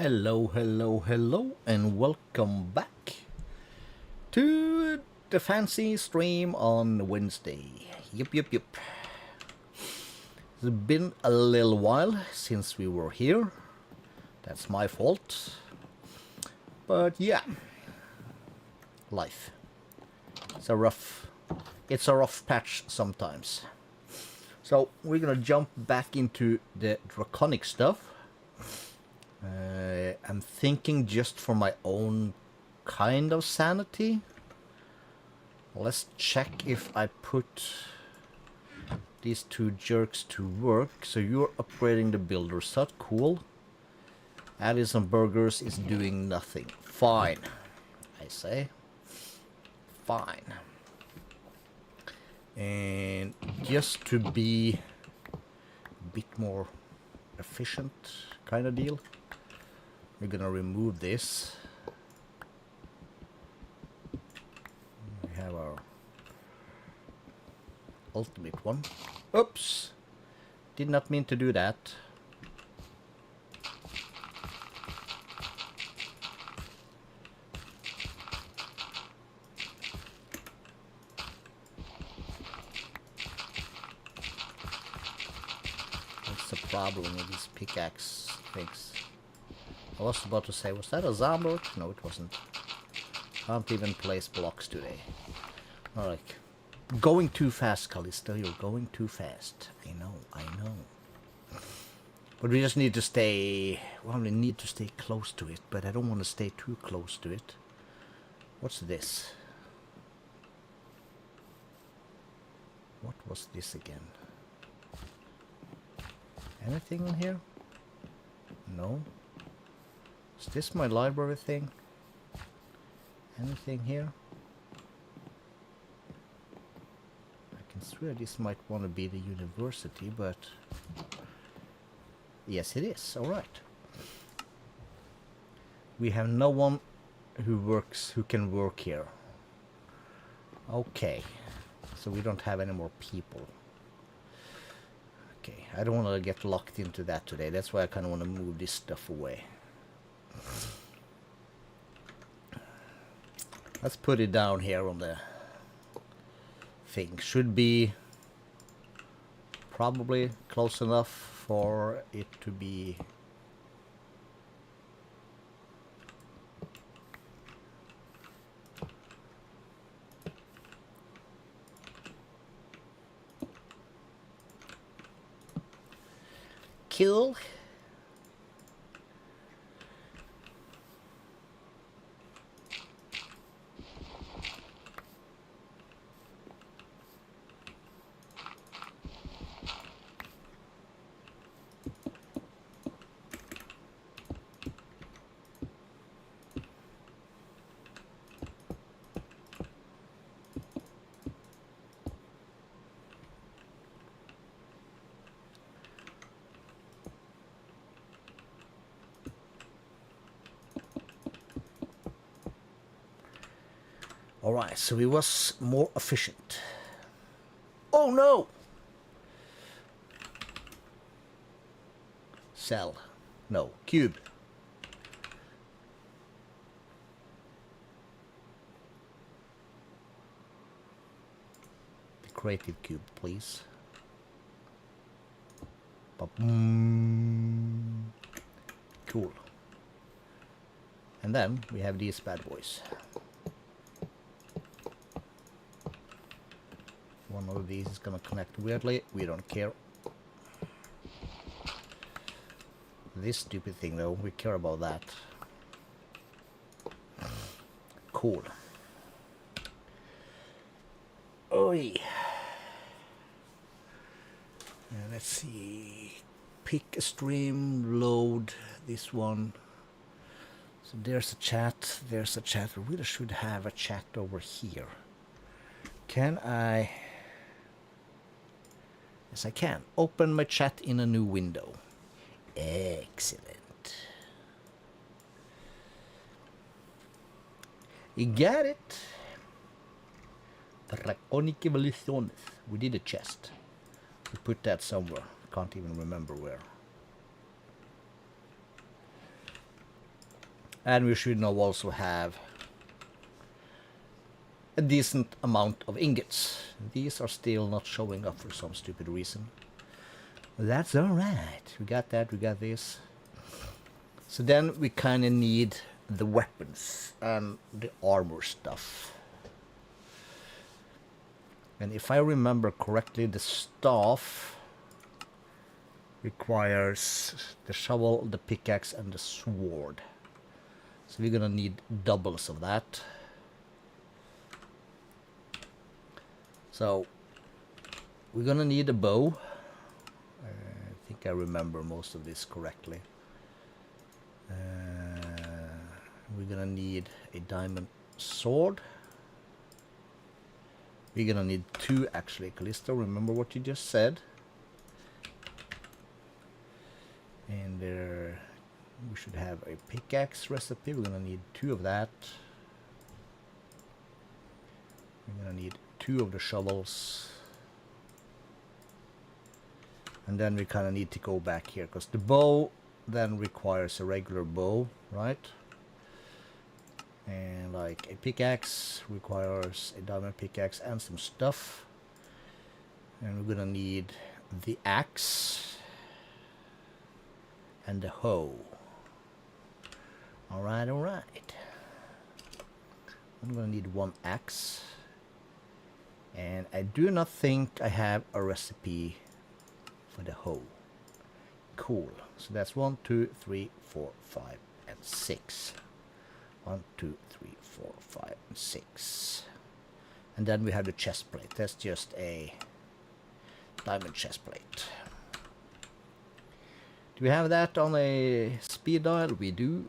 Hello, and welcome back to the fancy stream on Wednesday. Yep. It's been a little while since we were here. That's my fault. But yeah, life. It's a rough patch sometimes. So we're gonna jump back into the Draconic stuff. I'm thinking just for my own kind of sanity. Let's check if I put these two jerks to work. So you're upgrading the builder set, cool. Addison Burgers is doing nothing. Fine, I say. Fine. And just to be a bit more efficient kind of deal, we're gonna remove this. We have our ultimate one. Oops! Did not mean to do that. What's the problem with these pickaxe things? I was about to say, was that a zombie? No, it wasn't. Can't even place blocks today. Alright. Going too fast, Calisto. You're going too fast. I know. But we just need to stay... Well, we need to stay close to it, but I don't want to stay too close to it. What's this? What was this again? Anything in here? No. Is this my library thing? Anything here? I can swear this might want to be the university, but... Yes, it is. Alright. We have no one who can work here. Okay. So we don't have any more people. Okay, I don't want to get locked into that today. That's why I kind of want to move this stuff away. Let's put it down here on the thing. Should be probably close enough for it to be cool. Alright, so he was more efficient. Oh no! Cell. No, cube. The creative cube, please. Cool. And then we have these bad boys. One of these is gonna connect weirdly. We don't care. This stupid thing though, we care about that. Cool. Oi. Let's see. Pick a stream, load this one. So there's a chat, there's a chat. We really should have a chat over here. Can I... Yes, I can. Open my chat in a new window. Excellent. You got it. Draconic evolution. We did a chest. We put that somewhere. Can't even remember where. And we should now also have a decent amount of ingots. These are still not showing up for some stupid reason. That's alright. We got that, we got this. So then we kind of need the weapons and the armor stuff. And if I remember correctly, the staff requires the shovel, the pickaxe, and the sword. So we're gonna need doubles of that. So we're gonna need a bow. I think I remember most of this correctly. We're gonna need a diamond sword. We're gonna need 2 actually. Calisto, remember what you just said. And there we should have a pickaxe recipe. We're gonna need 2 of that. We're gonna need 2 of the shovels. And then we kind of need to go back here, because the bow then requires a regular bow, right? And like a pickaxe requires a diamond pickaxe and some stuff. And we're gonna need the axe and the hoe. Alright, alright. I'm gonna need 1 axe. And I do not think I have a recipe for the hoe. Cool. So that's 1, 2, 3, 4, 5, and 6. 1, 2, 3, 4, 5, and 6. And then we have the chest plate. That's just a diamond chest plate. Do we have that on a speed dial? We do.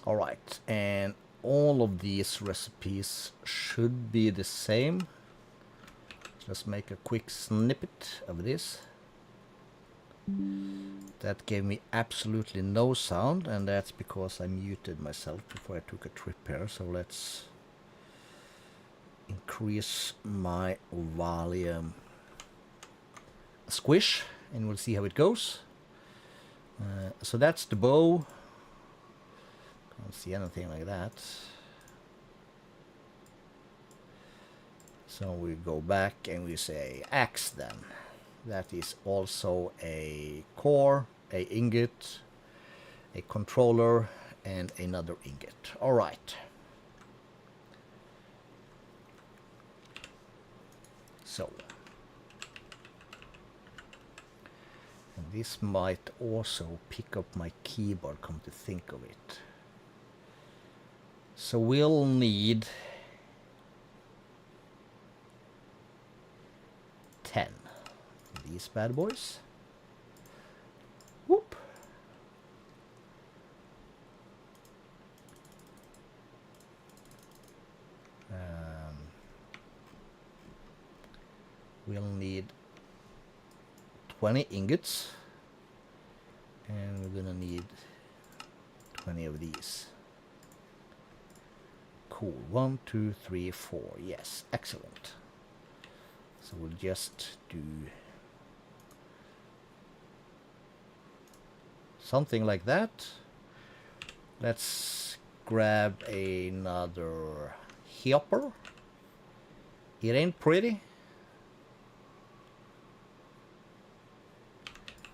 Alright, and all of these recipes should be the same. Let's make a quick snippet of this. That gave me absolutely no sound, and that's because I muted myself before I took a trip here. So let's increase my volume a squish, and we'll see how it goes. So that's the bow. Can't see anything like that. So we go back and we say axe then. That is also a core, a ingot, a controller, and another ingot. Alright. So. And this might also pick up my keyboard, come to think of it. So we'll need 10 of these bad boys. Whoop. We'll need 20 ingots, and we're gonna need 20 of these. Cool. 1, 2, 3, 4. Yes, excellent. So we'll just do something like that. Let's grab another hopper. It ain't pretty.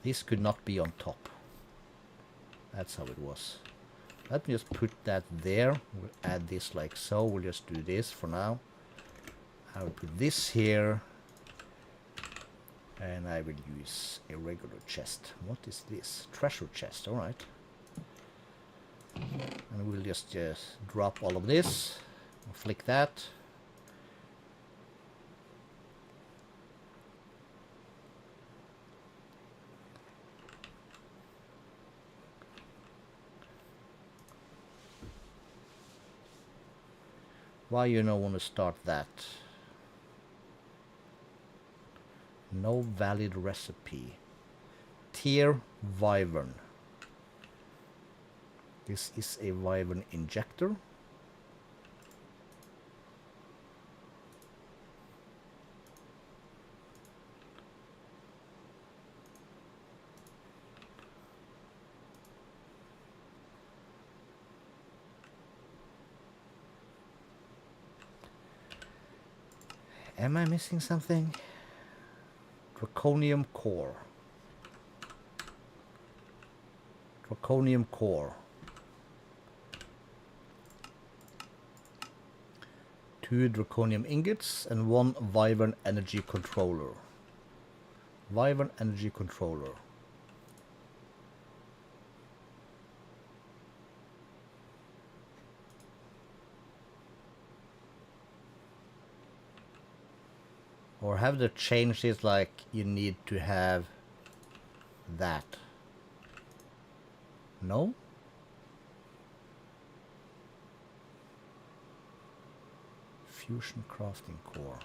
This could not be on top. That's how it was. Let me just put that there. We'll add this like so. We'll just do this for now. I will put this here. And I will use a regular chest. What is this? Treasure chest, alright. And we'll just drop all of this. Flick that. Why you don't want to start that? No valid recipe. Tier Wyvern. This is a Wyvern injector. Am I missing something? Draconium core. Draconium core. 2 draconium ingots and 1 wyvern energy controller. Wyvern energy controller. Or have they changed it like you need to have that? No? Fusion crafting core.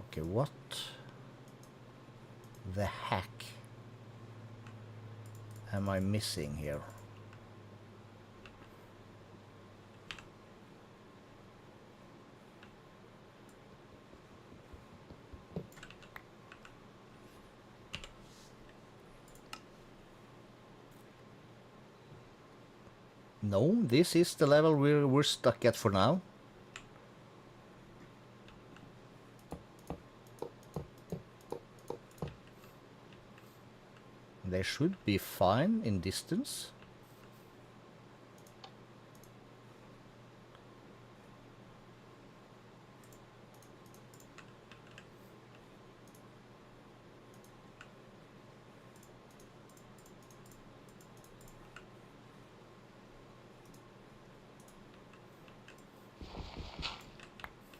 Okay, what the heck am I missing here? No, this is the level we're stuck at for now. They should be fine in distance.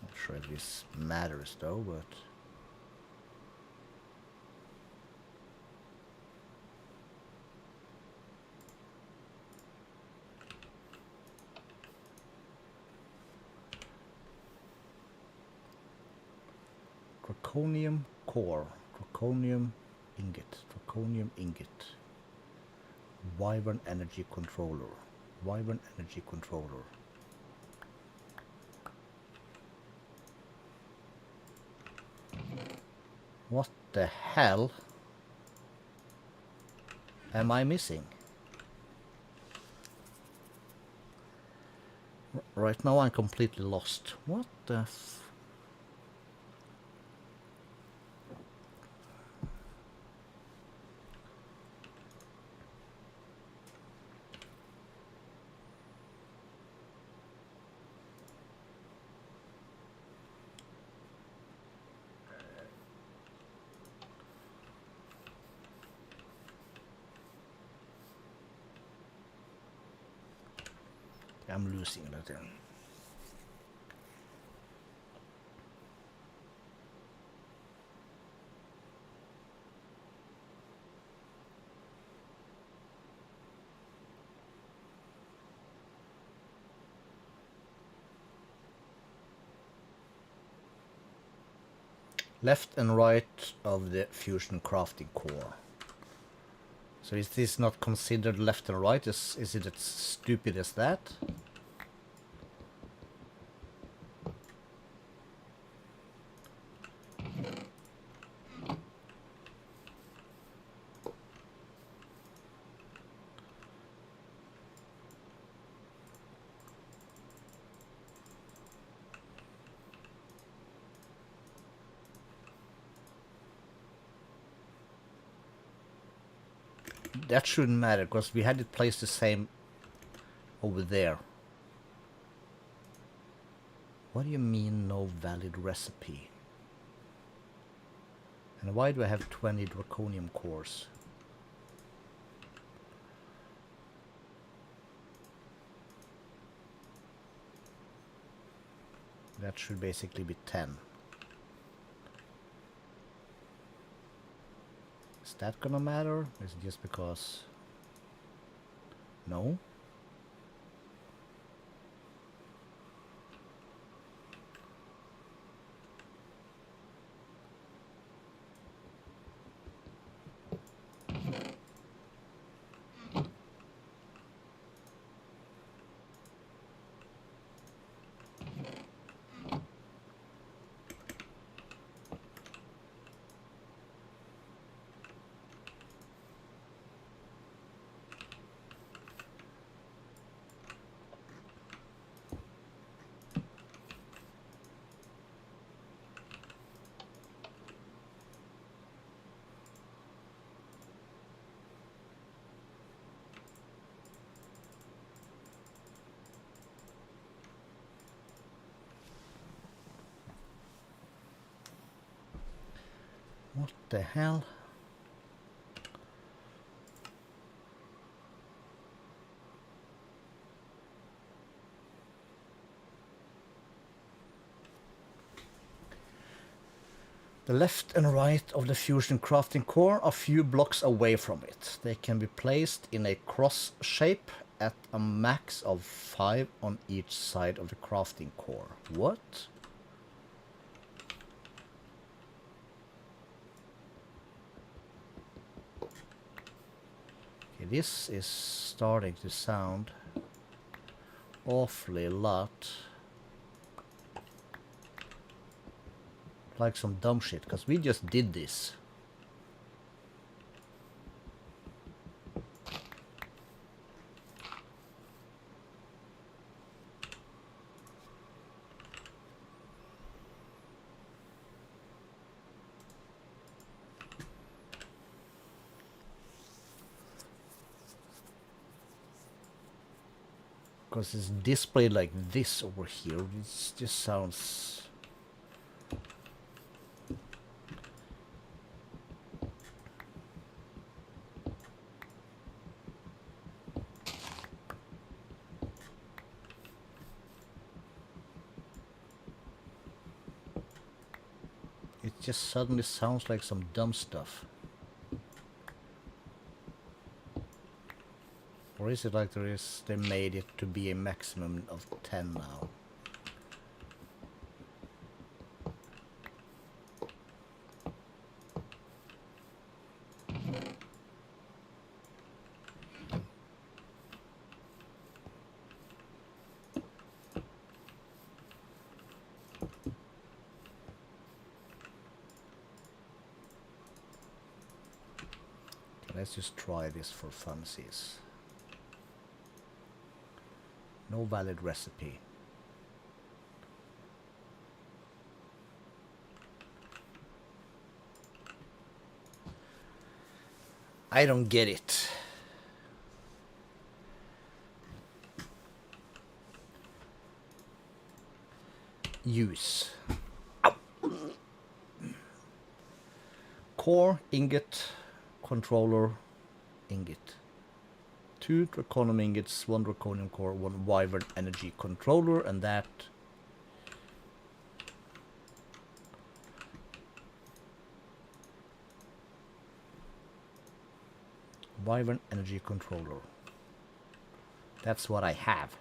Not sure if this matters though, but draconium core, draconium ingot, wyvern energy controller, wyvern energy controller. What the hell am I missing? Right now I'm completely lost. What the I'm losing that then. Left and right of the fusion crafting core. So is this not considered left and right? Is it as stupid as that? That shouldn't matter, because we had it placed the same over there. What do you mean, no valid recipe? And why do I have 20 draconium cores? That should basically be 10. Is that gonna matter? Is it just because... No? the hell? The left and right of the fusion crafting core are a few blocks away from it. They can be placed in a cross shape at a max of 5 on each side of the crafting core. What? Okay, this is starting to sound awfully lot like some dumb shit, because we just did this. Because it's displayed like this over here. It just sounds... It just suddenly sounds like some dumb stuff. Or is it like they made it to be a maximum of 10 now? Let's just try this for funsies. No valid recipe. I don't get it. Use. Ow. Core, ingot, controller, ingot. 2 draconium ingots, 1 draconium core, 1 wyvern energy controller, and that wyvern energy controller. That's what I have.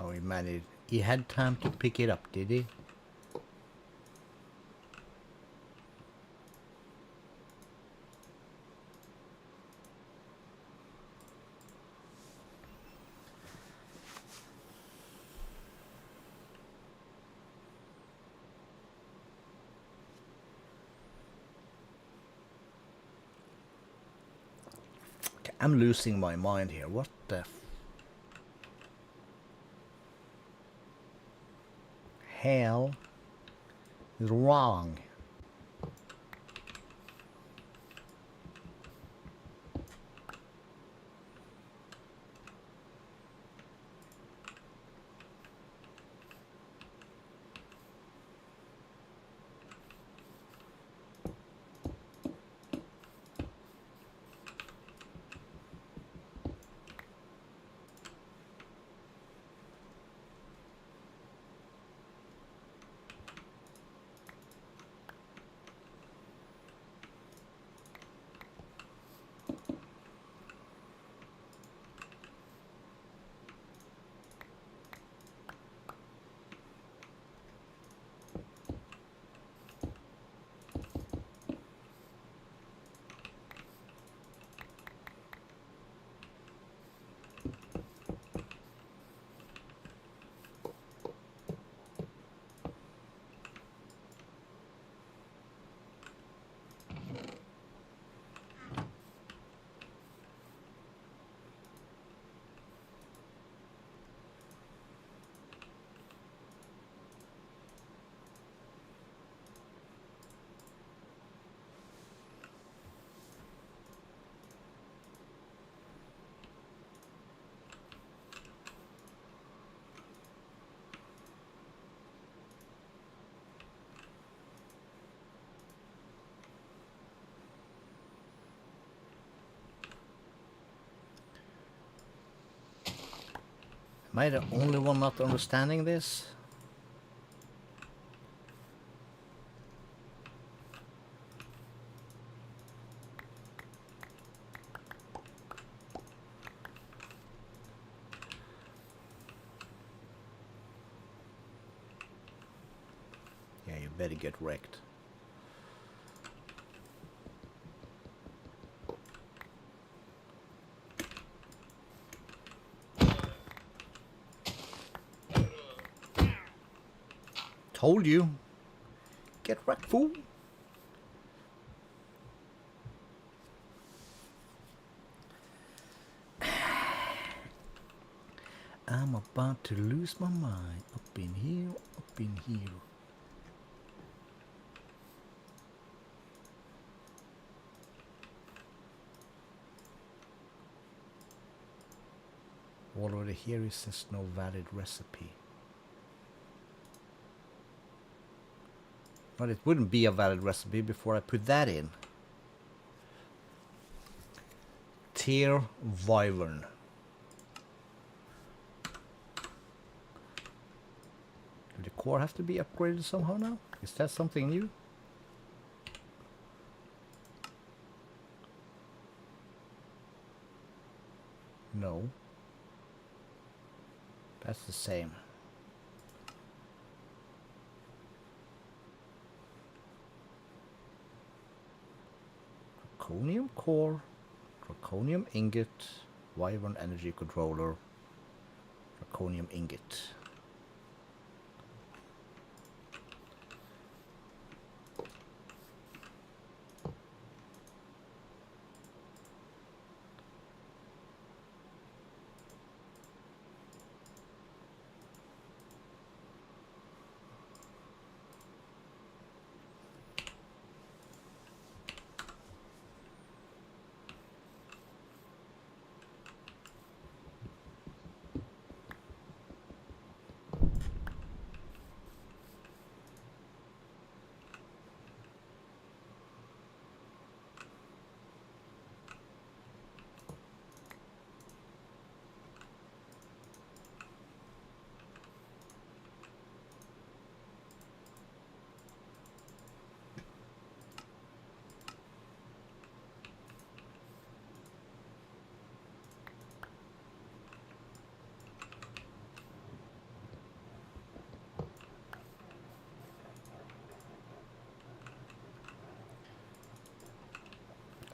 Oh, he managed. He had time to pick it up, did he? Okay, I'm losing my mind here. What the hell is wrong? Am I the only one not understanding this? Yeah, you better get wrecked. Told you. Get wrecked, fool. I'm about to lose my mind. Up in here, up in here. Already here is just no valid recipe. But it wouldn't be a valid recipe before I put that in. Tier Wyvern. Do the core have to be upgraded somehow now? Is that something new? No. That's the same. Draconium core, Draconium ingot, Wyvern energy controller, Draconium ingot.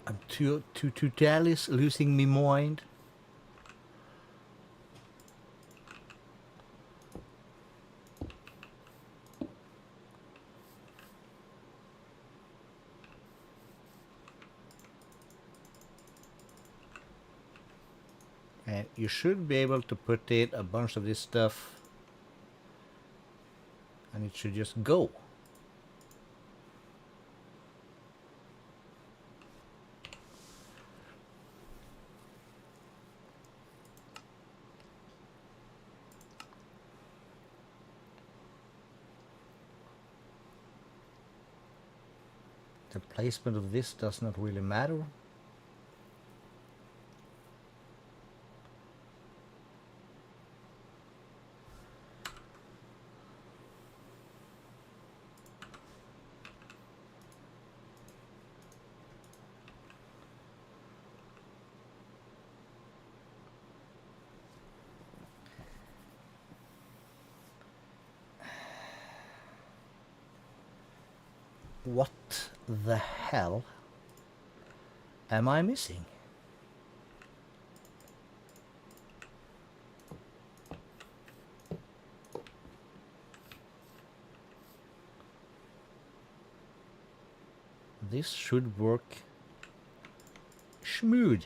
I'm totally losing my mind. And you should be able to put in a bunch of this stuff and it should just go. The placement of this does not really matter. What the hell am I missing? This should work smooth.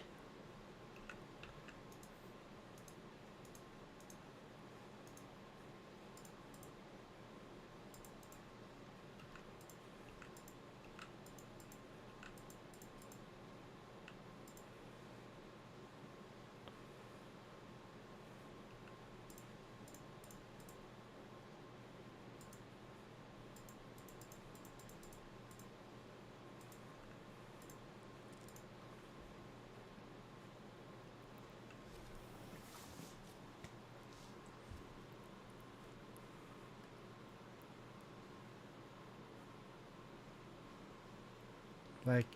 Like...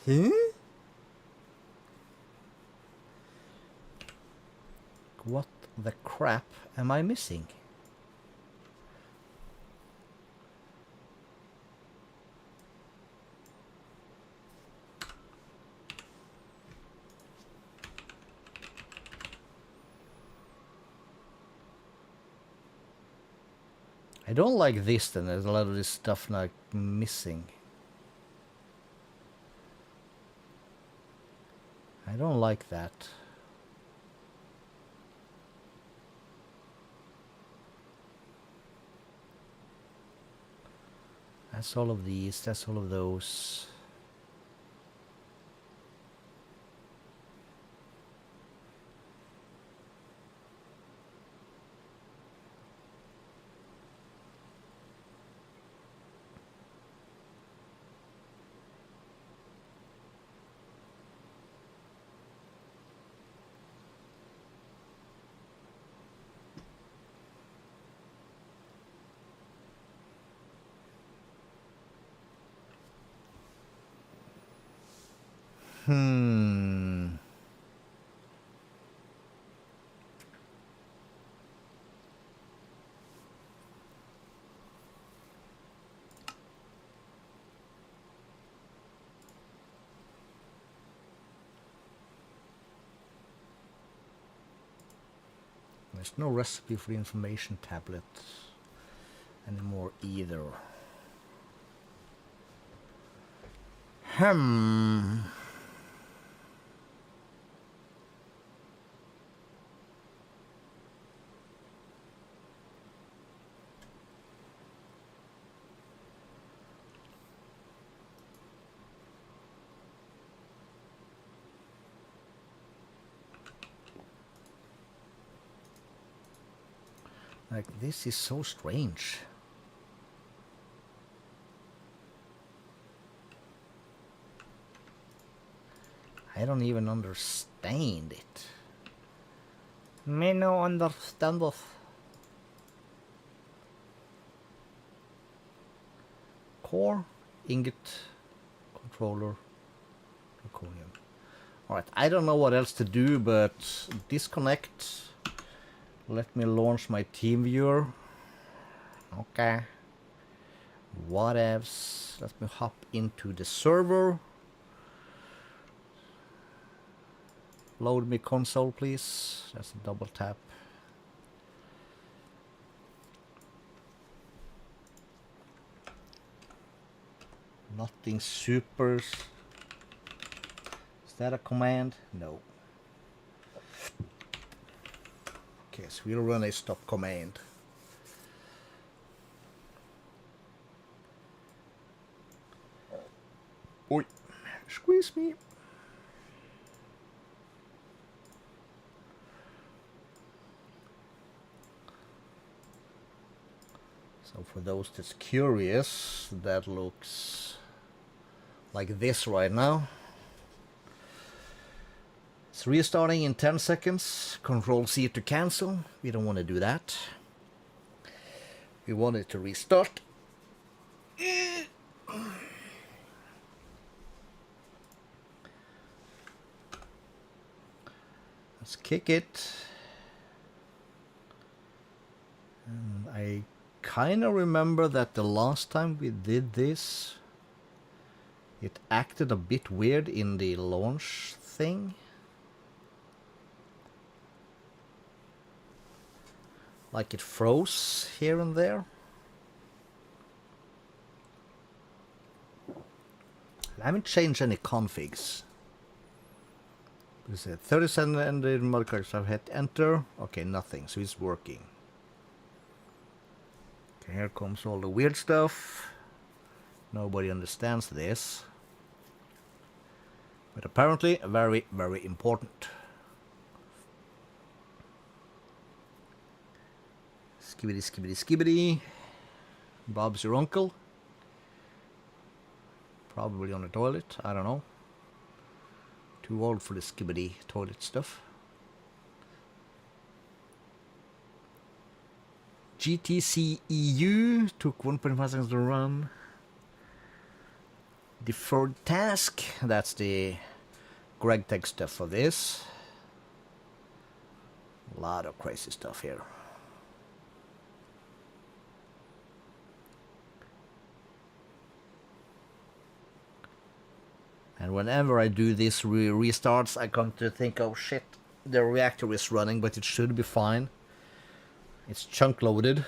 Huh? What the crap am I missing? I don't like this, then there's a lot of this stuff like missing. I don't like that. That's all of these, that's all of those. There's no recipe for the information tablet anymore either. Like, this is so strange. I don't even understand it. Me no understand it. Core, ingot, controller, draconium. Alright, I don't know what else to do but disconnect. Let me launch my team viewer. Okay. Whatevs. Let me hop into the server. Load me console, please. That's a double tap. Nothing super. Is that a command? No. Okay, so we'll run a stop command. Oi, squeeze me. So for those that's curious, that looks like this right now. It's restarting in 10 seconds. Control C to cancel. We don't want to do that. We want it to restart. Let's kick it. And I kind of remember that the last time we did this, it acted a bit weird in the launch thing. Like it froze here and there. I haven't changed any configs. We said 37 and the modifiers. I've hit enter. Okay, nothing, so it's working. Okay, here comes all the weird stuff. Nobody understands this. But apparently very, very important. Skibbity, skibbity, skibbity. Bob's your uncle. Probably on the toilet, I don't know. Too old for the skibbity toilet stuff. GTC EU took 1.5 seconds to run. deferred task. That's the Greg Tech stuff for this. A lot of crazy stuff here. And whenever I do these restarts, I come to think, oh shit, the reactor is running, but it should be fine. It's chunk loaded.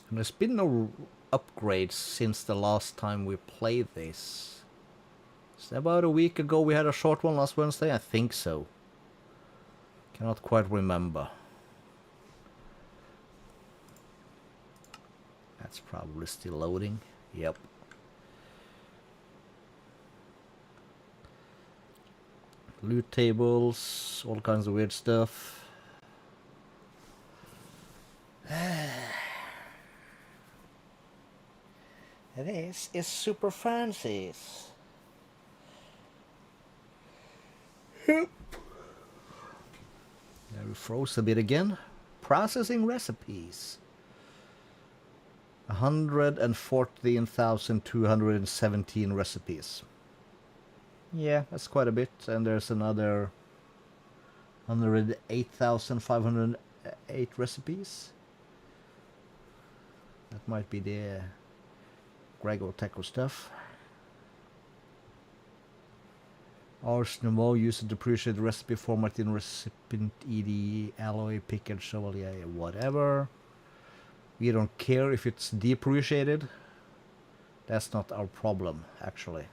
And there's been no upgrades since the last time we played this. Is that about a week ago we had a short one last Wednesday? I think so. Cannot quite remember. That's probably still loading. Yep. Loot tables, all kinds of weird stuff. This is super fancy. There we froze a bit again. Processing recipes. 114,217 recipes. Yeah, that's quite a bit. And there's another 108,508 recipes. That might be the Gregor Techo stuff. Ars Nouveau use a depreciated recipe format in recipient ED, alloy, pick and shovel, yeah, whatever. We don't care if it's depreciated. That's not our problem, actually.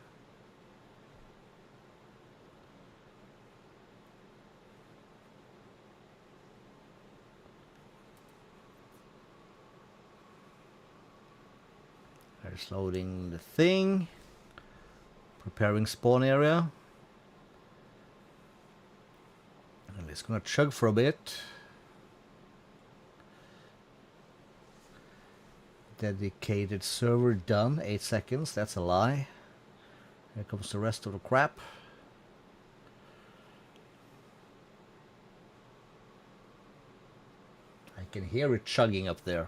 There's loading the thing. Preparing spawn area. And it's gonna chug for a bit. Dedicated server done. 8 seconds. That's a lie. Here comes the rest of the crap. I can hear it chugging up there.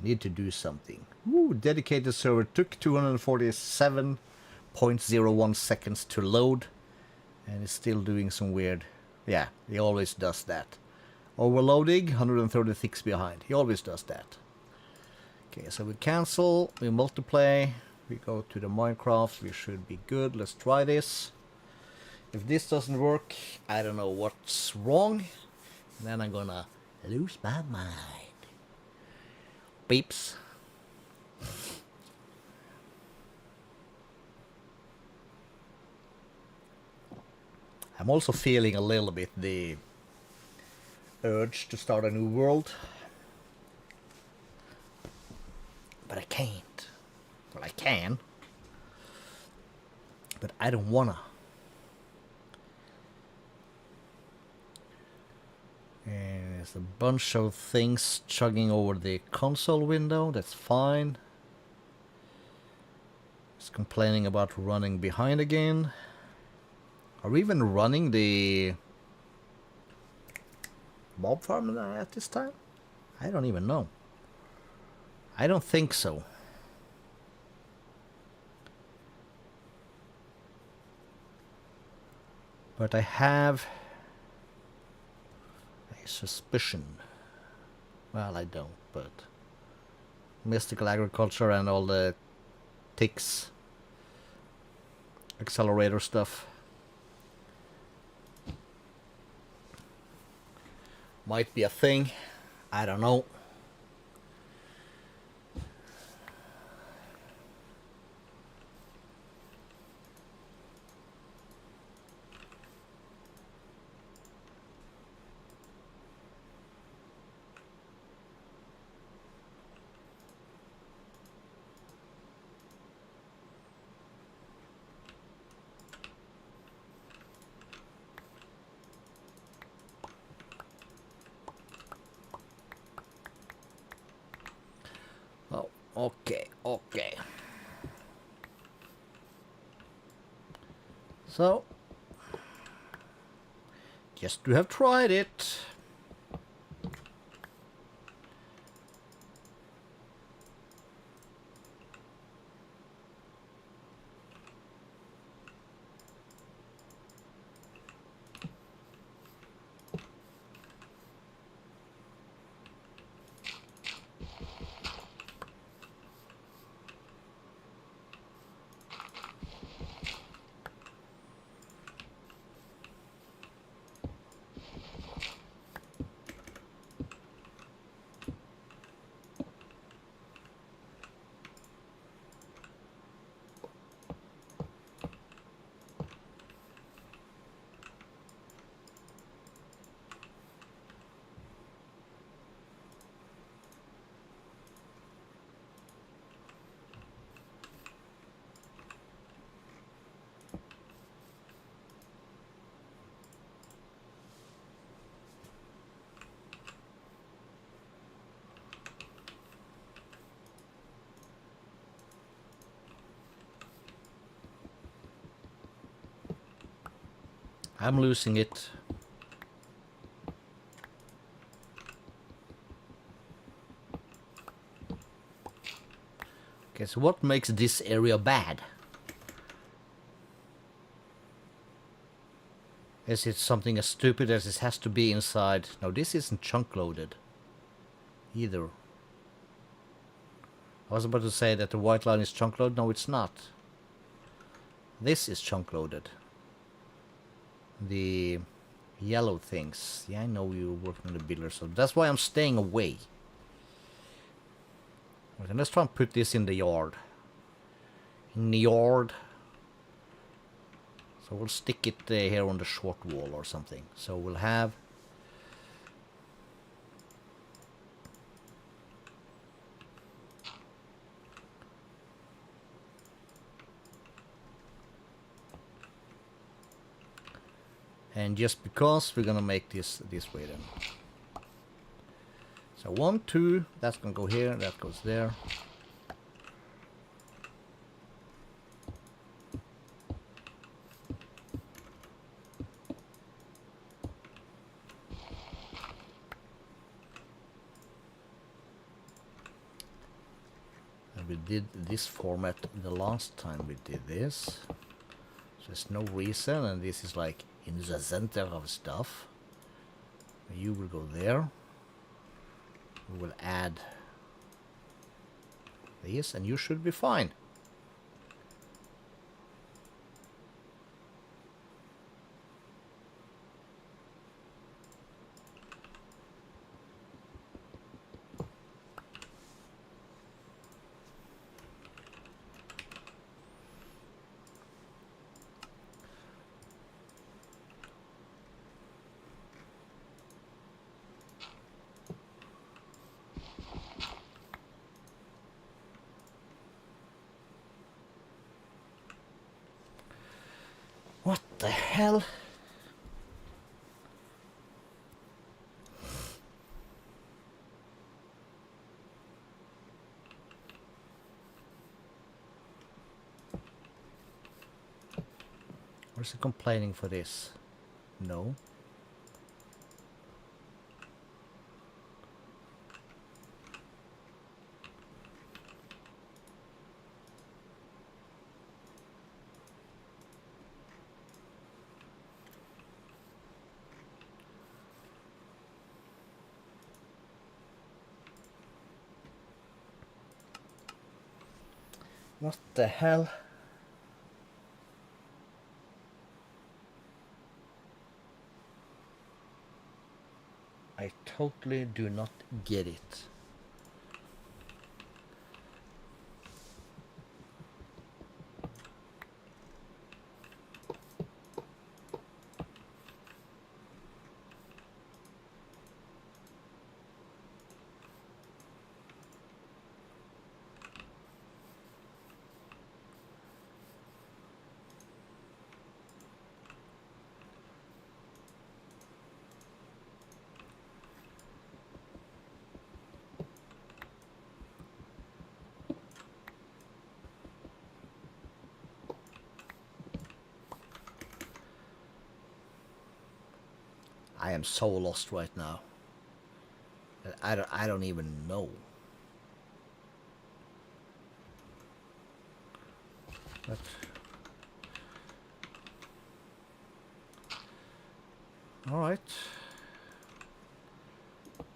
Need to do something. Ooh, dedicated server took 247.01 seconds to load. And it's still doing some weird... Yeah, he always does that. Overloading, 136 behind. He always does that. Okay, so we cancel, we multiply, we go to the Minecraft, we should be good. Let's try this. If this doesn't work, I don't know what's wrong. Then I'm gonna lose my mind. Beeps. I'm also feeling a little bit the urge to start a new world. But I can't. Well, I can. But I don't wanna. And there's a bunch of things chugging over the console window. That's fine. It's complaining about running behind again. Are we even running the mob farm at this time? I don't even know. I don't think so. But I have a suspicion. Well, I don't, but mystical agriculture and all the ticks accelerator stuff might be a thing. I don't know. Okay. So, just to have tried it. I'm losing it. Okay, so what makes this area bad? Is it something as stupid as it has to be inside? No, this isn't chunk loaded either. I was about to say that the white line is chunk loaded. No, it's not. This is chunk loaded. The yellow things. Yeah, I know you're working on the builder, so that's why I'm staying away. Okay, let's try and put this in the yard. In the yard. So we'll stick it here on the short wall or something. So we'll have... And just because we're gonna make this way then. So 1, 2, that's gonna go here, that goes there. We did this format the last time we did this. So there's no reason, and this is like in the center of stuff. You will go there. We will add this, and you should be fine. What the hell? Or is he complaining for this? No. What the hell? I totally do not get it. I am so lost right now. I don't even know. But all right.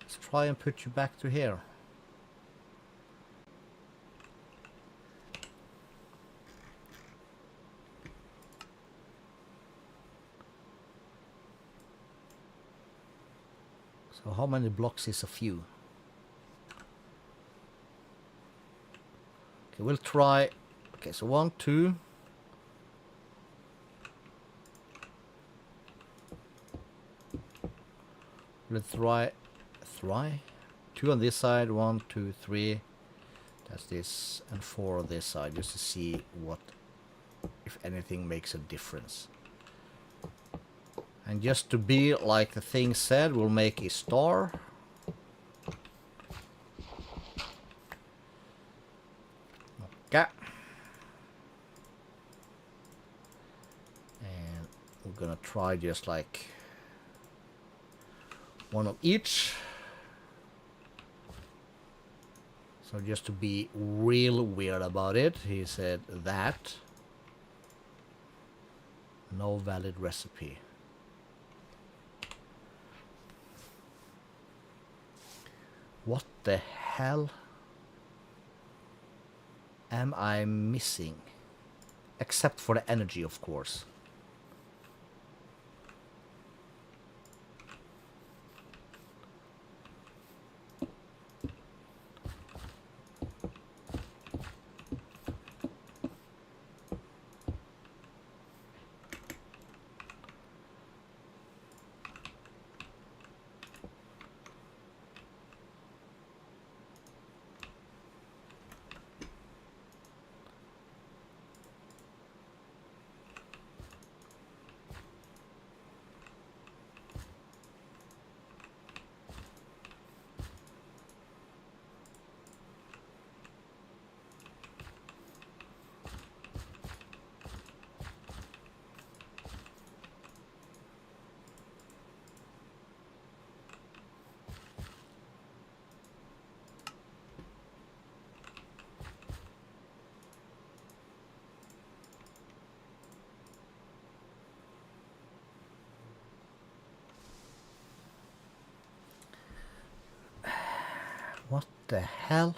Let's try and put you back to here. So how many blocks is a few? Okay, we'll try. Okay, so 1, 2. Let's try 2 on this side, 1, 2, 3. That's this, and 4 on this side, just to see what, if anything, makes a difference. And just to be like the thing said, we'll make a star. Okay. And We're gonna try just like one of each. So just to be real weird about it, he said that. No valid recipe. What the hell am I missing? Except for the energy, of course. What the hell?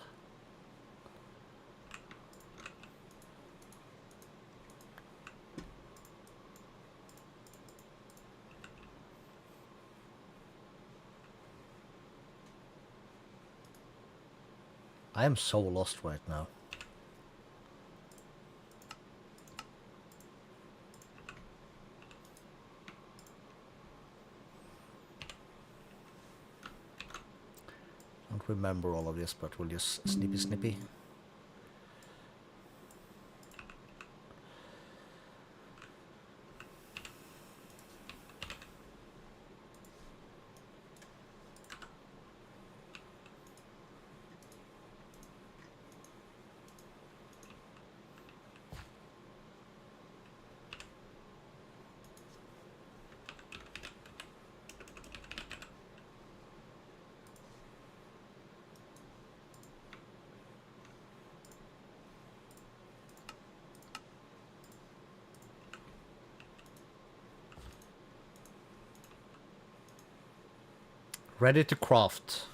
I am so lost right now. Don't remember all of this, but we'll just snippy. Ready to craft.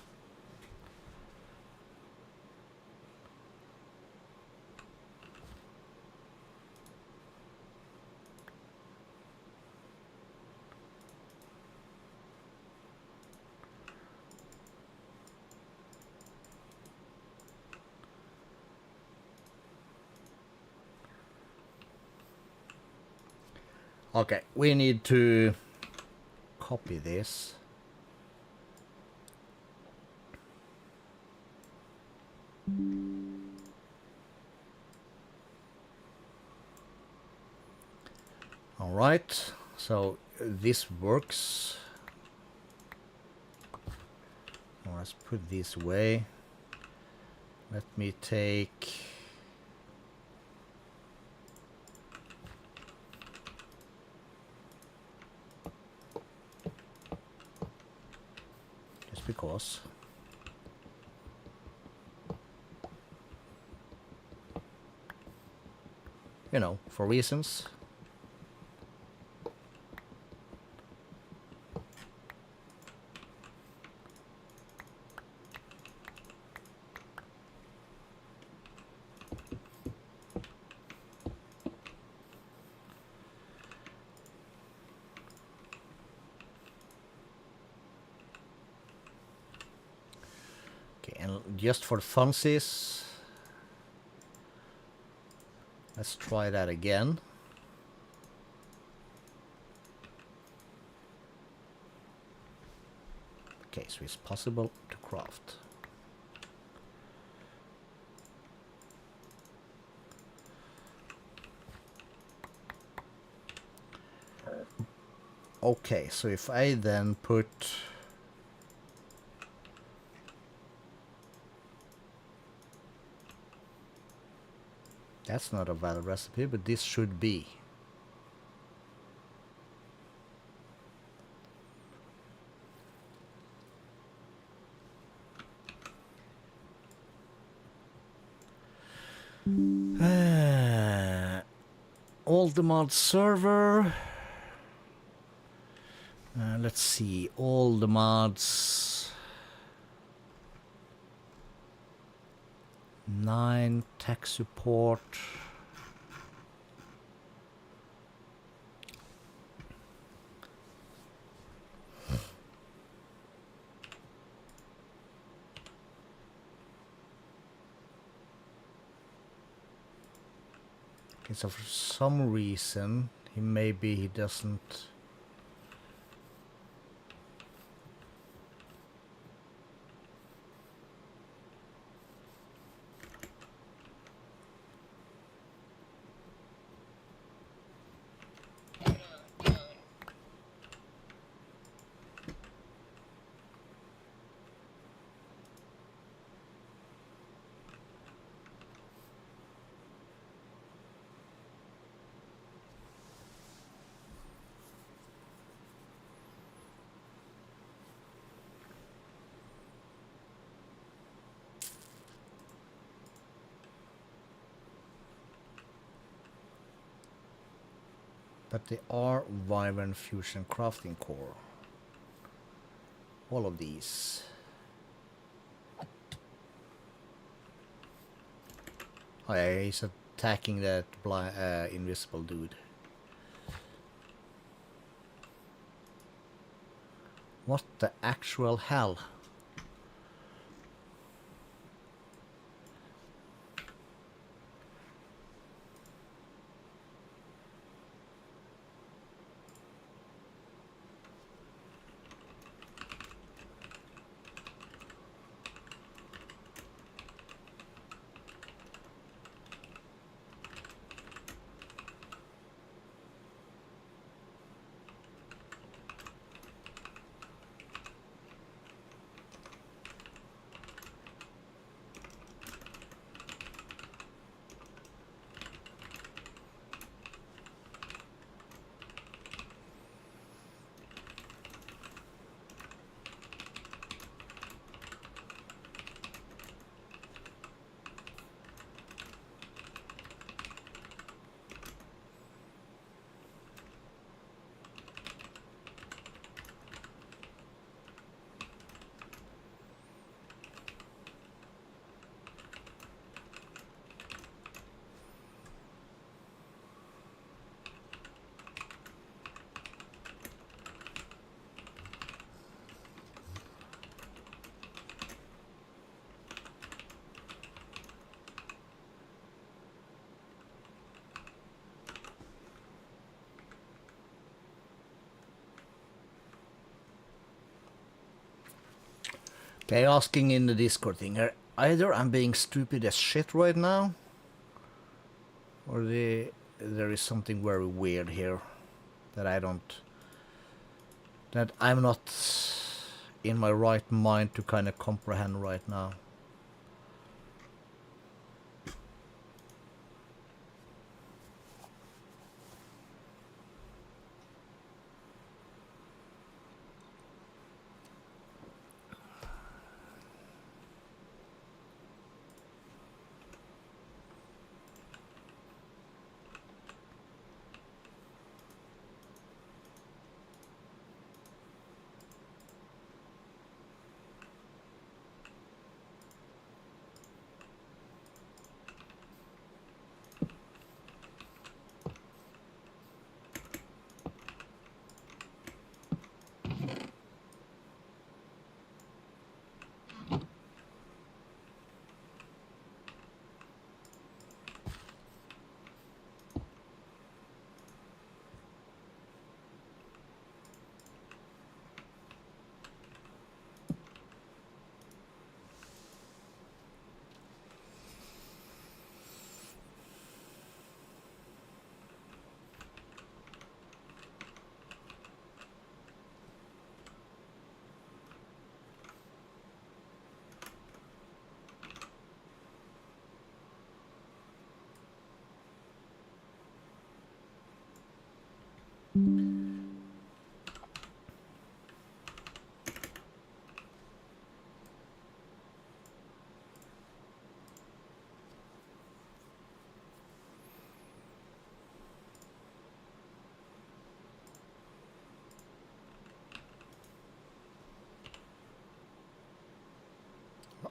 Okay, we need to copy this. All right, so this works. Let's put this away. Let me take just because. You know, for reasons. Okay, and just for funsies, let's try that again. Okay, so it's possible to craft. Okay, so if I then put that's not a valid recipe, but this should be. all the mod server. Let's see, all the mods. 9 tech support. Okay, so for some reason he doesn't. But they are Wyvern Fusion Crafting Core. All of these. Oh yeah, he's attacking that invisible dude. What the actual hell? Okay, asking in the Discord thing here. Either I'm being stupid as shit right now, or there is something very weird here that I'm not in my right mind to kind of comprehend right now.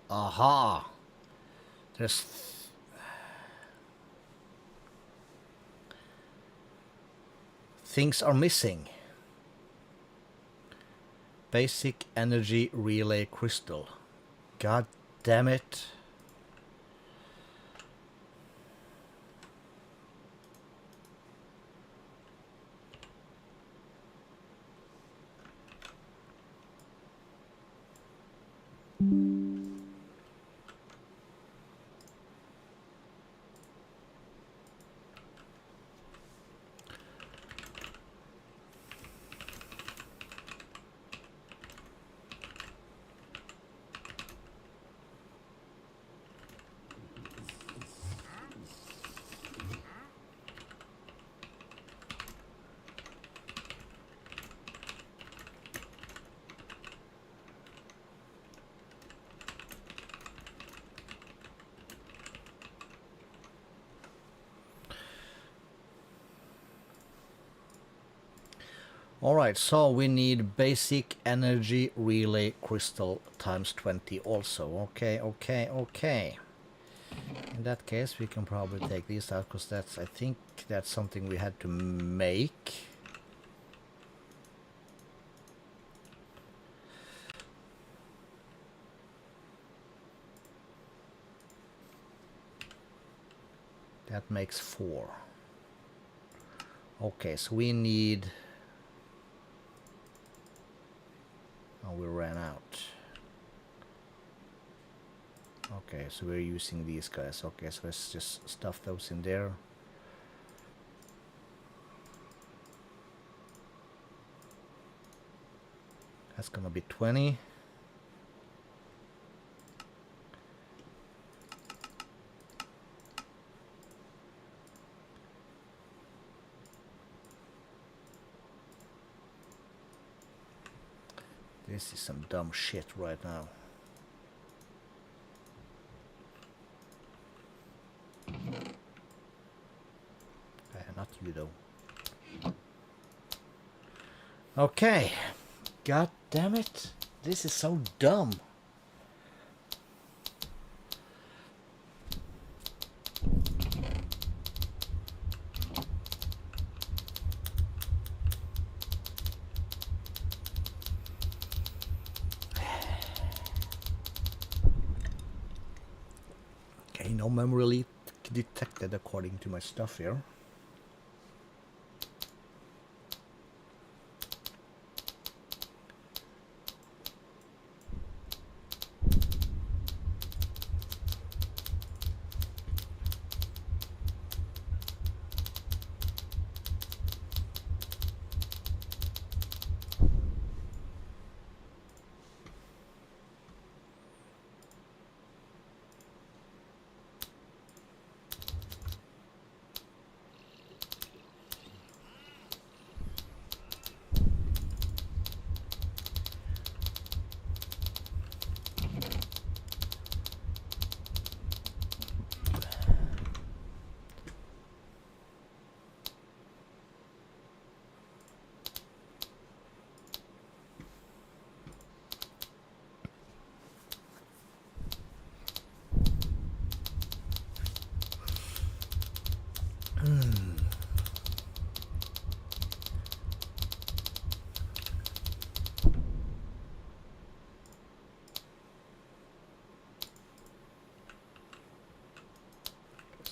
Aha! There's... things are missing. Basic energy relay crystal. God damn it. Alright, so we need basic energy relay crystal times 20 also. Okay, okay, okay. In that case, we can probably take these out because that's, I think that's something we had to make. That makes 4. Okay, so we need... oh, we ran out. Okay, so we're using these guys. Okay, so let's just stuff those in there. That's gonna be 20. This is some dumb shit right now. Not you though. Okay. God damn it. This is so dumb. Okay, no memory leak detected according to my stuff here.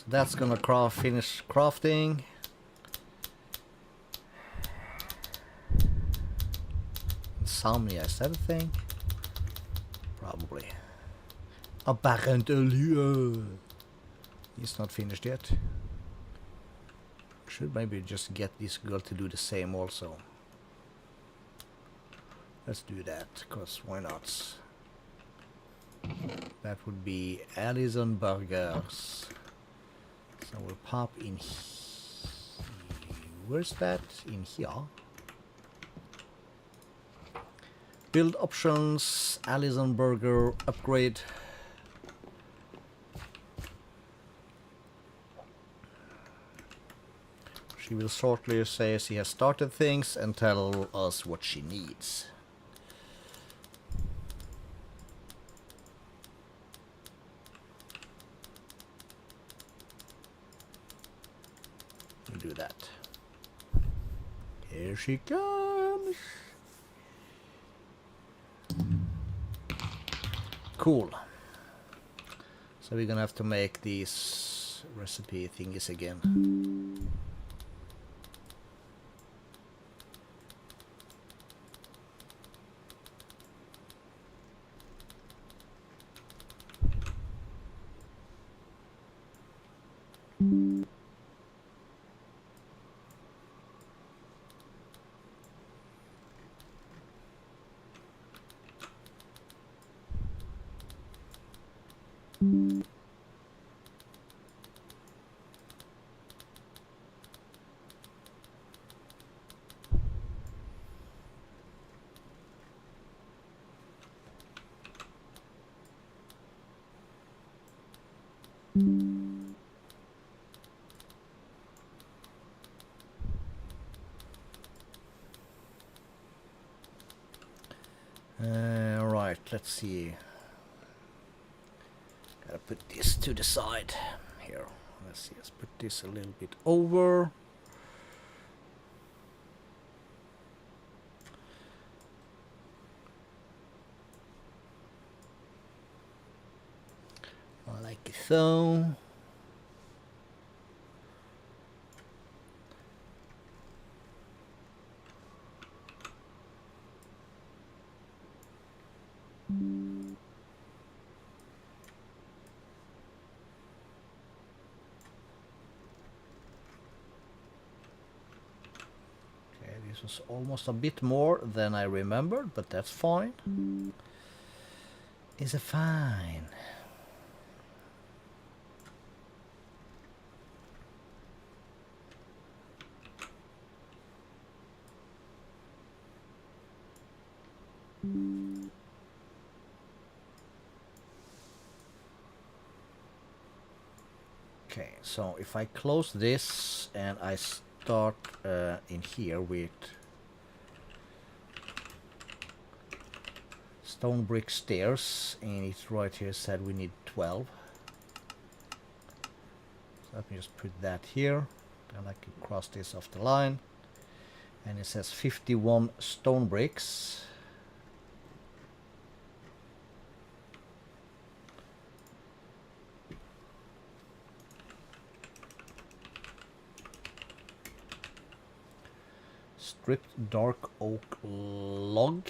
That's gonna finish crafting. Insomnia, is that a thing? Probably. Apparently. He's not finished yet. Should maybe just get this girl to do the same also. Let's do that, because why not? That would be Allison Burgers. So we'll pop in here. Where's that? In here. Build options, Allison Burger, upgrade. She will shortly say she has started things and tell us what she needs. to do that. Here she comes. Cool. So we're gonna have to make these recipe thingies again. Right, let's see. Gotta put this to the side here. Let's see, let's put this a little bit over. Like so. This was almost a bit more than I remembered, but that's fine. It's a fine. Okay, so if I close this and I start in here with stone brick stairs, and it's right here said we need 12. So let me just put that here, and I can cross this off the line, and it says 51 stone bricks. Stripped dark oak log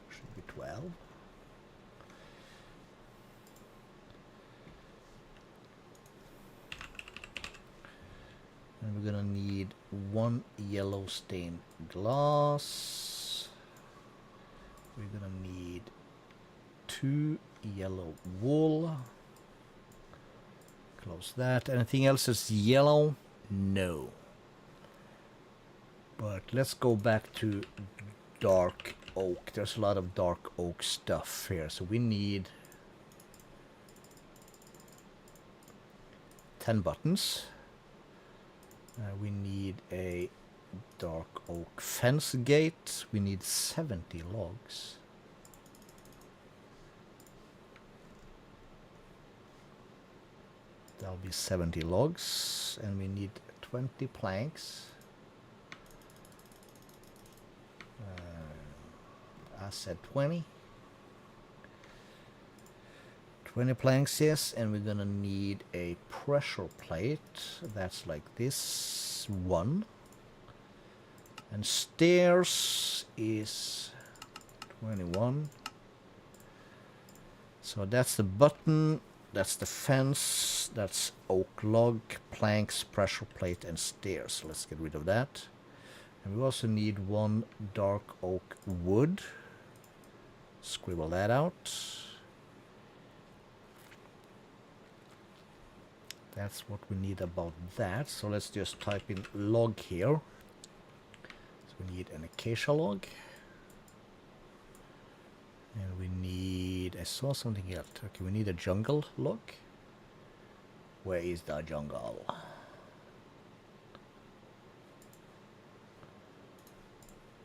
should be 12. And we're gonna need 1 yellow stained glass. We're gonna need 2 yellow wool. Close that. Anything else is yellow? No. But let's go back to dark oak. There's a lot of dark oak stuff here. So we need 10 buttons. We need a dark oak fence gate. We need 70 logs. That'll be 70 logs. And we need 20 planks. I said 20. 20 planks, yes, and we're gonna need a pressure plate. That's like this one. And stairs is 21. So that's the button, that's the fence, that's oak log, planks, pressure plate, and stairs. So let's get rid of that. And we also need 1 dark oak wood. Scribble that out. That's what we need about that. So let's just type in log here. So we need an acacia log. And we need, I saw something else. Okay, we need a jungle log. Where is the jungle?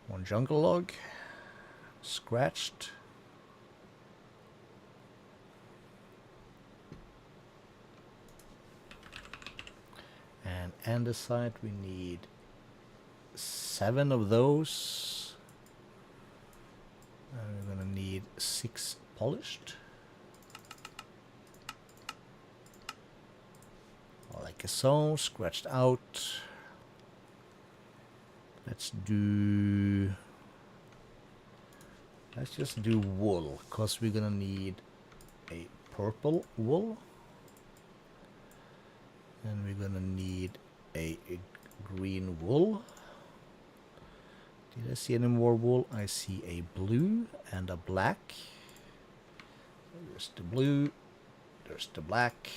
One jungle log. Scratched. And andesite, we need 7 of those. And we're gonna need 6 polished. Like so, scratched out. Let's just do wool, because we're gonna need a purple wool. And we're gonna need a green wool. Did I see any more wool? I see a blue and a black. There's the blue, there's the black.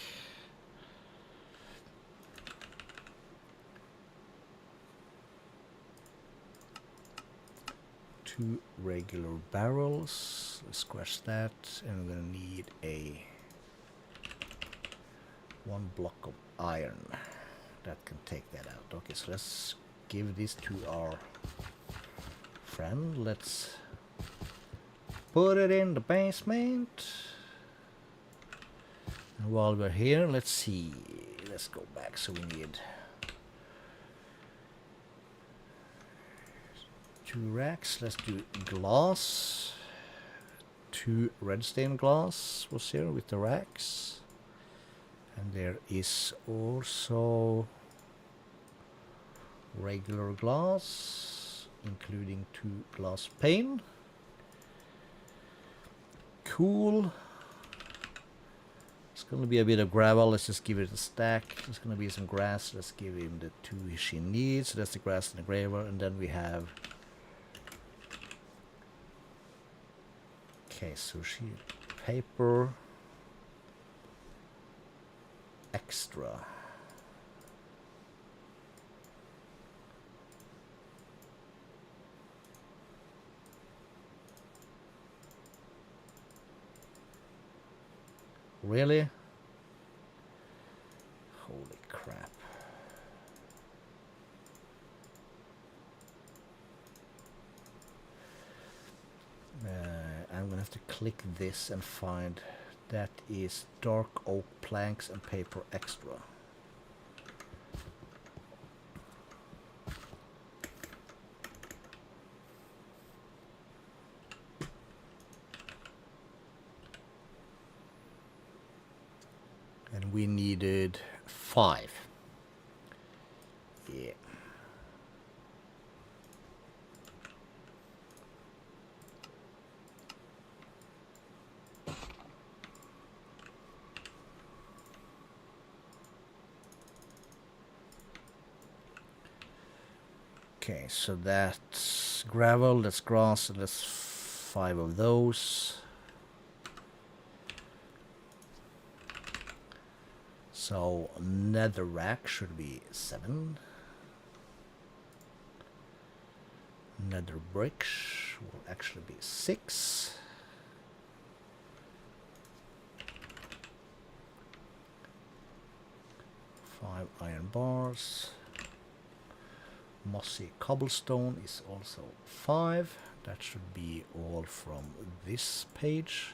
Two regular barrels. Let's scratch that, and we're gonna need a 1 block of iron. That can take that out. Okay, so let's give this to our friend. Let's put it in the basement. And while we're here, let's see. Let's go back. So we need 2 racks. Let's do glass. 2 red stained glass was here with the racks. And there is also regular glass, including 2 glass pane. Cool. It's gonna be a bit of gravel. Let's just give it a stack. There's gonna be some grass. Let's give him the 2 she needs. So that's the grass and the gravel. And then we have... Okay, so sheet paper extra. Really? Holy crap. I'm gonna have to click this and find that is dark oak planks and paper extra. And we needed 5. Yeah. Okay, so that's gravel, that's grass, and that's 5 of those. So netherrack should be 7. Nether bricks will actually be 6. Five iron bars. Mossy cobblestone is also 5. That should be all from this page.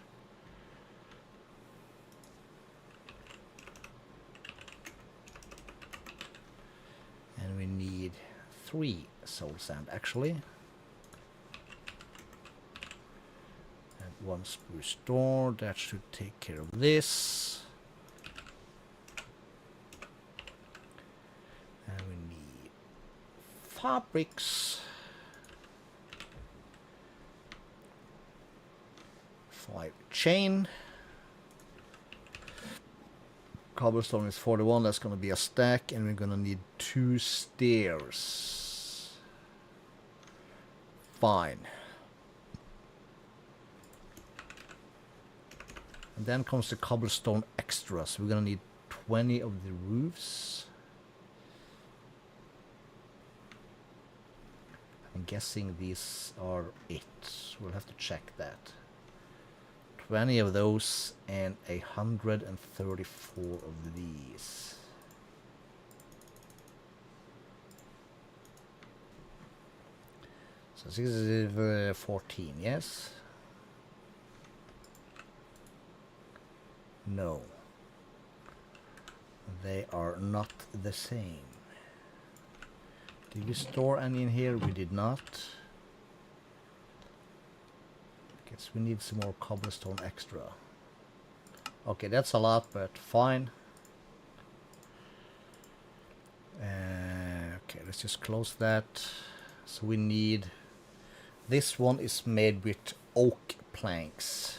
And we need 3 soul sand actually. And 1 spruce door. That should take care of this. And we need fabrics. 5 chain. Cobblestone is 41. That's going to be a stack, and we're going to need 2 stairs. Fine. And then comes the cobblestone extra. So we're going to need 20 of the roofs. I'm guessing these are it. We'll have to check that. 20 of those and 134 of these. So 6 is 14, yes? No. They are not the same. Did we store any in here? We did not. Guess we need some more cobblestone extra. Okay, that's a lot, but fine. Okay, let's just close that. So we need... This one is made with oak planks.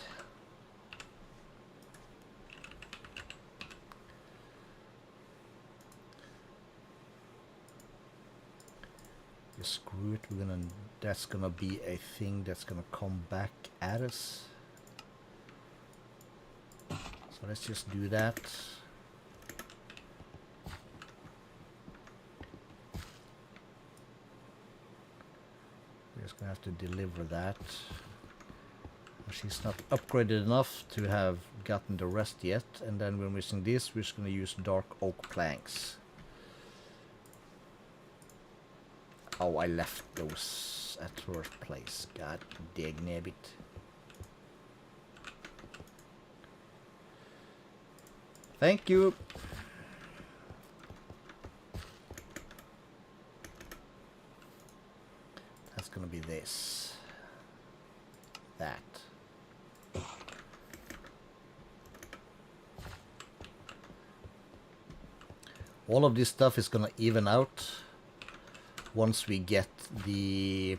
Just screw it. That's gonna be a thing that's gonna come back at us. So let's just do that. We're just gonna have to deliver that. She's not upgraded enough to have gotten the rest yet, and then we're missing this. We're just gonna use dark oak planks. Oh, I left those at first place. God dang nabbit. Thank you. That's gonna be this. That. All of this stuff is gonna even out once we get the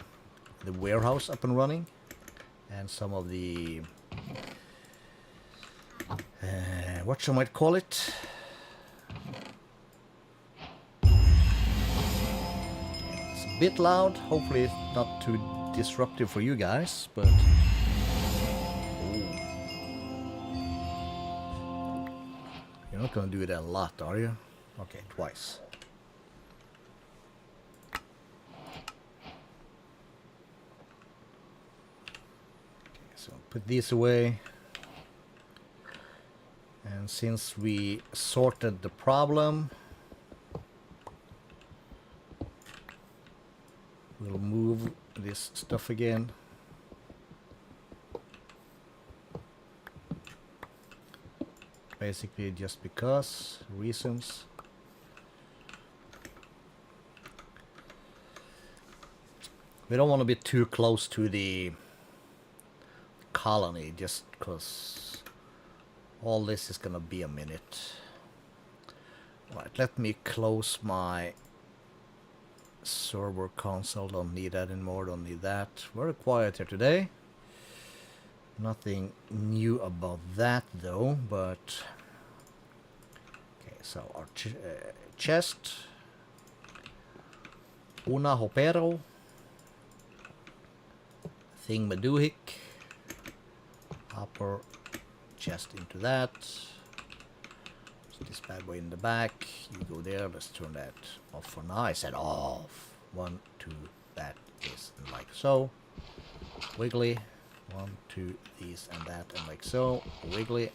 warehouse up and running, and some of the what you might call it, it's a bit loud. Hopefully it's not too disruptive for you guys, but you're not gonna do that a lot, are you? Okay, twice. So put these away, and since we sorted the problem, we'll move this stuff again. Basically just because reasons. We don't want to be too close to the colony, just because all this is gonna be a minute. Right, let me close my server console. Don't need that anymore, don't need that. Very quiet here today. Nothing new about that though, but okay, so our chest, una hopero, thingamadohick, upper chest into that. So this bad boy in the back, you go there. Let's turn that off for now. I said off. 1, 2, that is, and like so. Wiggly. 1, 2, these and that, and like so. Wiggly.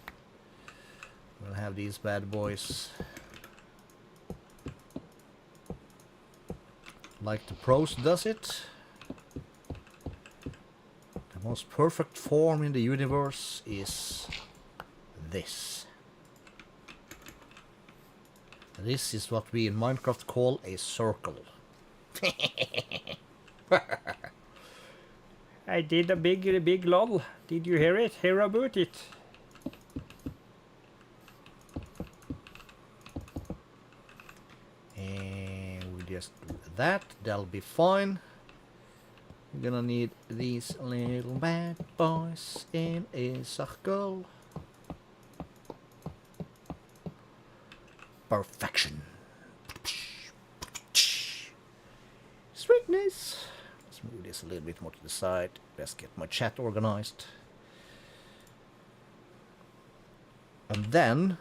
We'll have these bad boys like the pros does it. The most perfect form in the universe is this. This is what we in Minecraft call a circle. I did a big lol. Did you hear it? Hear about it? And we just do that. That'll be fine. We're gonna need these little bad boys in a circle. Perfection. Sweetness. Let's move this a little bit more to the side. Let's get my chat organized. And then...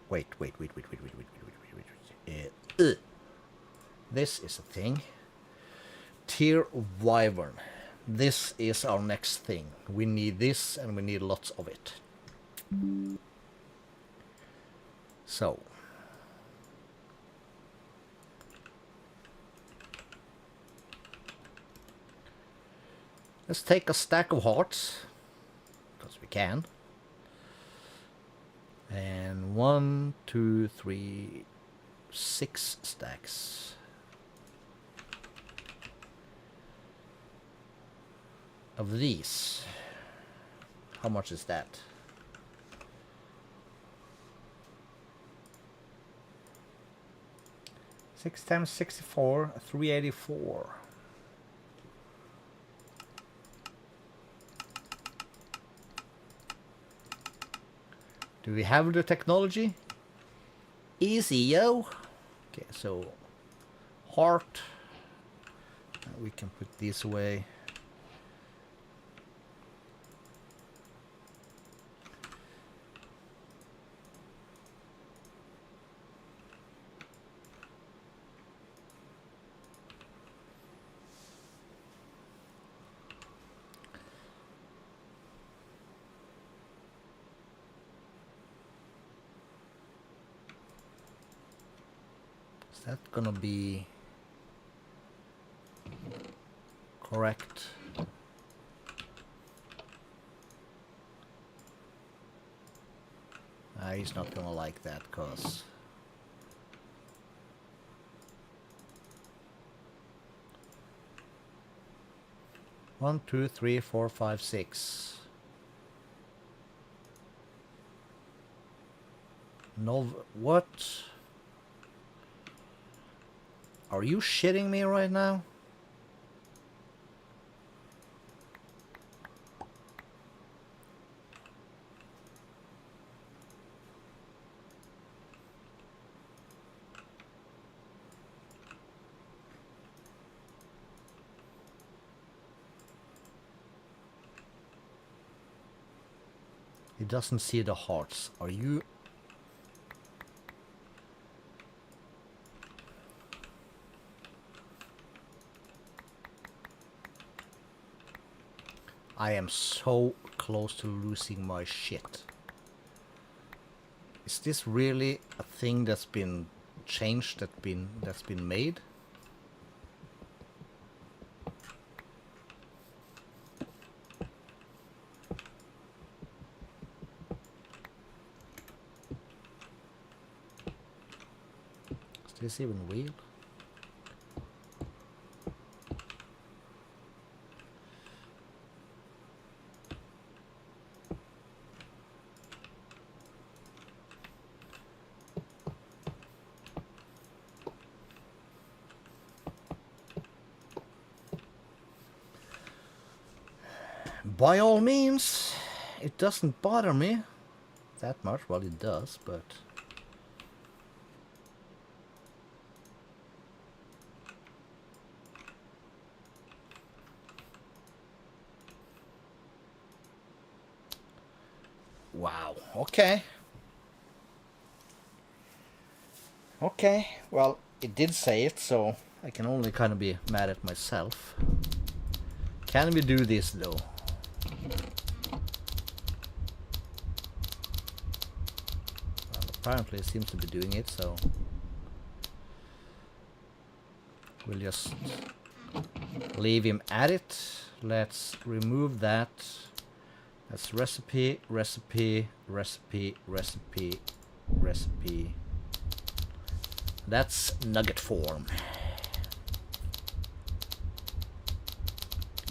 Wait. This is a thing. Tier Wyvern. This is our next thing. We need this, and we need lots of it. So. Let's take a stack of hearts, because we can. And 1, 2, 3, 6 stacks. Of these. How much is that? Six times 64, 384. Do we have the technology? Easy, yo. Okay, so heart. We can put these away. Is that gonna be correct? He's not gonna like that, cause one, two, three, four, five, six. No, what? Are you shitting me right now? He doesn't see the hearts. Are you... I am so close to losing my shit. Is this really a thing that's been changed, that's been made? Is this even real? By all means, it doesn't bother me that much. Well, it does, but... Wow, okay. Okay, well, it did say it, so I can only kind of be mad at myself. Can we do this, though? Apparently it seems to be doing it, so we'll just leave him at it. Let's remove that. That's recipe, recipe, recipe, recipe, recipe. That's nugget form.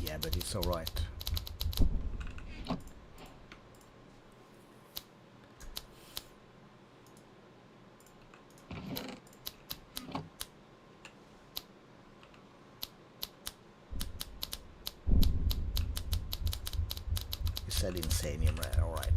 Yeah, but it's alright. Said insanium, right? All right.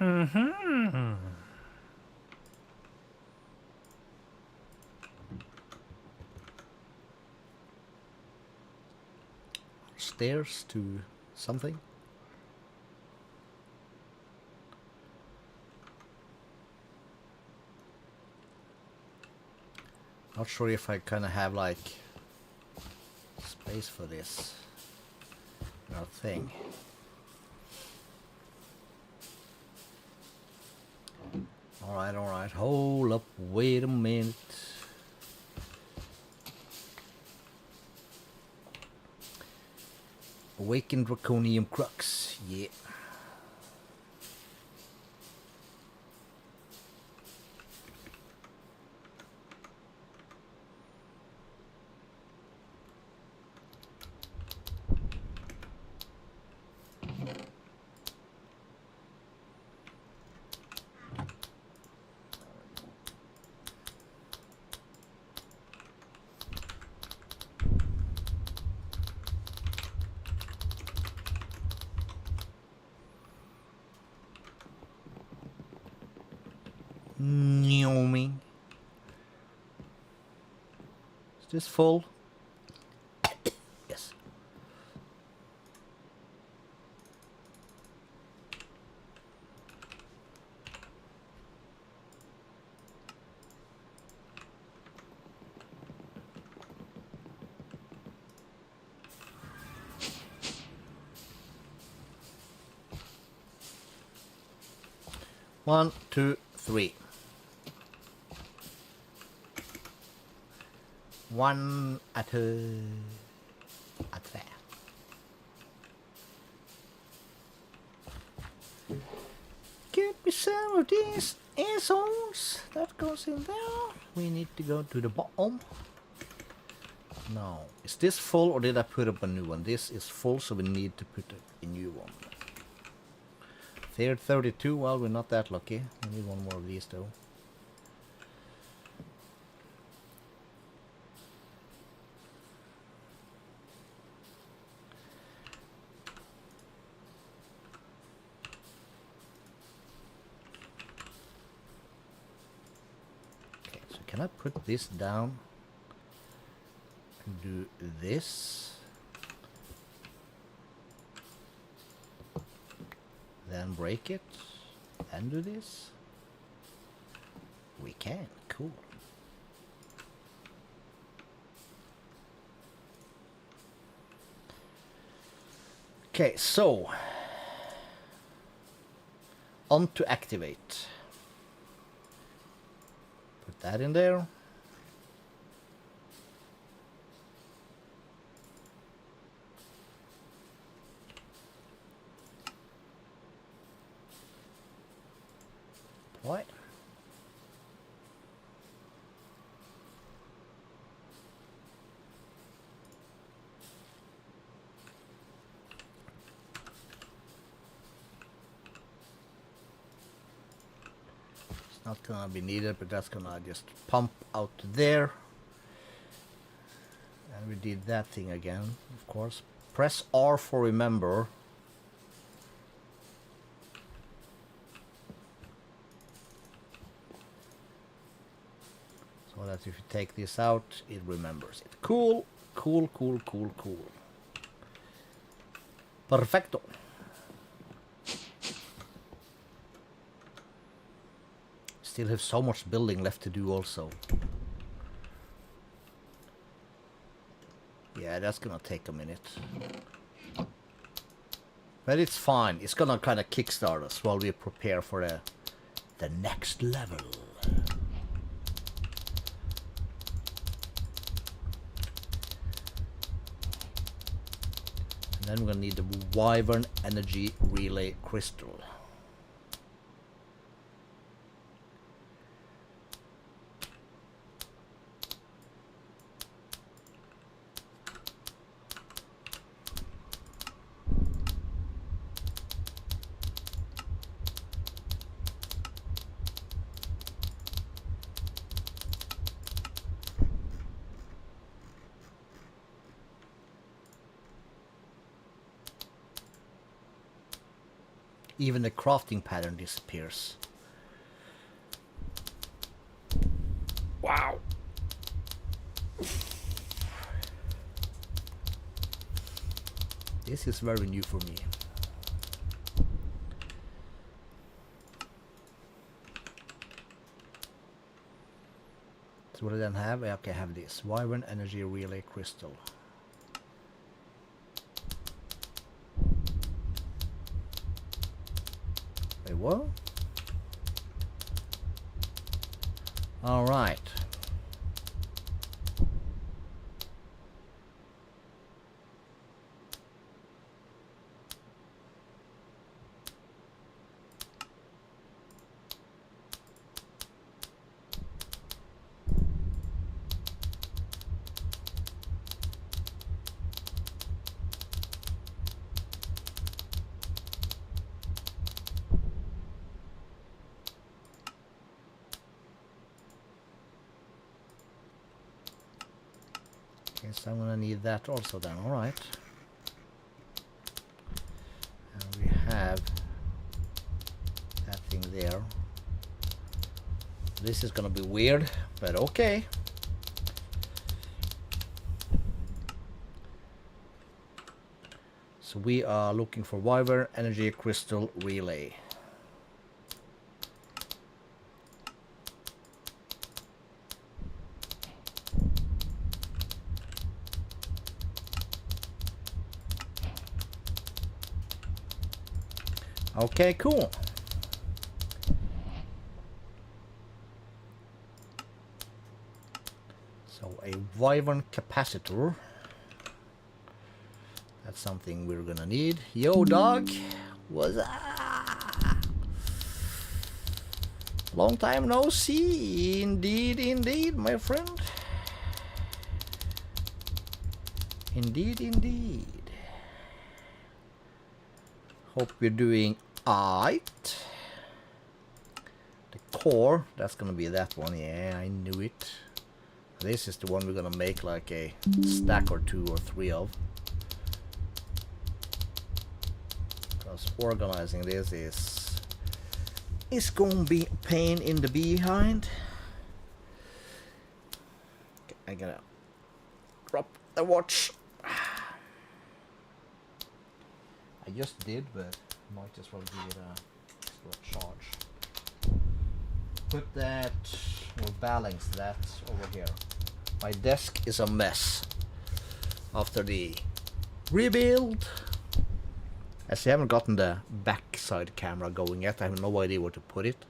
Mm-hmm. Stairs to something. Not sure if I kind of have like space for this. Our thing. Alright, alright. Hold up. Wait a minute. Awakened Draconium Crux. Yeah. Nyoming. Is this full? Yes. One, two, three. One at there. Get me some of these assholes. That goes in there. We need to go to the bottom. No. Is this full or did I put up a new one? This is full, so we need to put up a new one. Third 32. Well, we're not that lucky. We need one more of these though. Can I put this down and do this? Then break it and do this? We can, cool. Okay, so on to activate. Put that in there. What? It's not gonna be needed, but that's gonna just pump out there. And we did that thing again, of course. Press R for remember. So that if you take this out, it remembers it. Cool, cool, cool, cool, cool. Perfecto. Still have so much building left to do also. Yeah, that's gonna take a minute. But it's fine. It's gonna kind of kickstart us while we prepare for the next level. And then we're gonna need the Wyvern Energy Relay Crystal. Even the crafting pattern disappears. Wow. This is very new for me. So what do I then have? Okay, I have this. Wyvern Energy Relay Crystal. Wait, what? Alright. Guess I'm gonna need that also then, alright. And we have that thing there. This is gonna be weird, but okay. So we are looking for Wyvern Energy Crystal Relay. Okay, cool. So a Wyvern capacitor. That's something we're gonna need. Yo, dog. What's up? Long time no see. Indeed, indeed, my friend. Indeed, indeed. Hope you're doing alright. The core, that's gonna be that one. Yeah, I knew it. This is the one we're gonna make like a stack or 2 or 3 of. Because organizing this is gonna be a pain in the behind. Okay, I gotta drop the watch. I just did, but might as well give it a charge. Put that, or balance that over here. My desk is a mess after the rebuild. As I haven't gotten the backside camera going yet, I have no idea where to put it.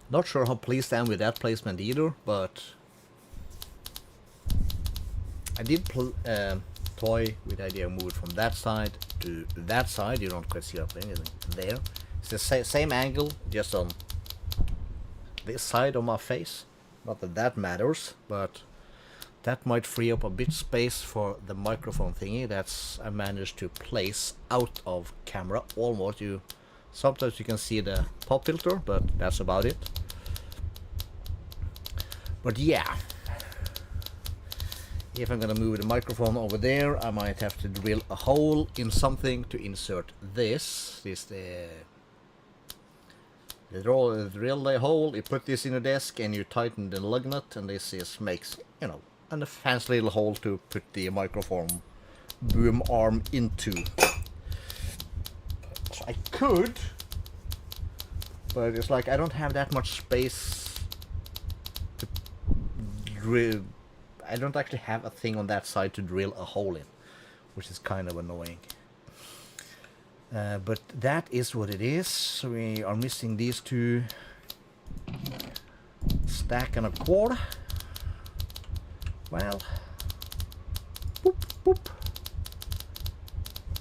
Not sure how pleased I am with that placement either, but I did toy with the idea of moving from that side to that side. You don't quite see up anything there. It's the same angle, just on this side of my face. Not that that matters, but that might free up a bit space for the microphone thingy that's I managed to place out of camera almost. Sometimes you can see the pop filter, but that's about it. But yeah, if I'm gonna move the microphone over there, I might have to drill a hole in something to insert this. This drill a hole, you put this in a desk and you tighten the lug nut, and this makes, you know, a fancy little hole to put the microphone boom arm into. So I could, but it's like I don't have that much space to drill. I don't actually have a thing on that side to drill a hole in, which is kind of annoying. But that is what it is. We are missing these 2 stack and a quarter. Well, boop, boop.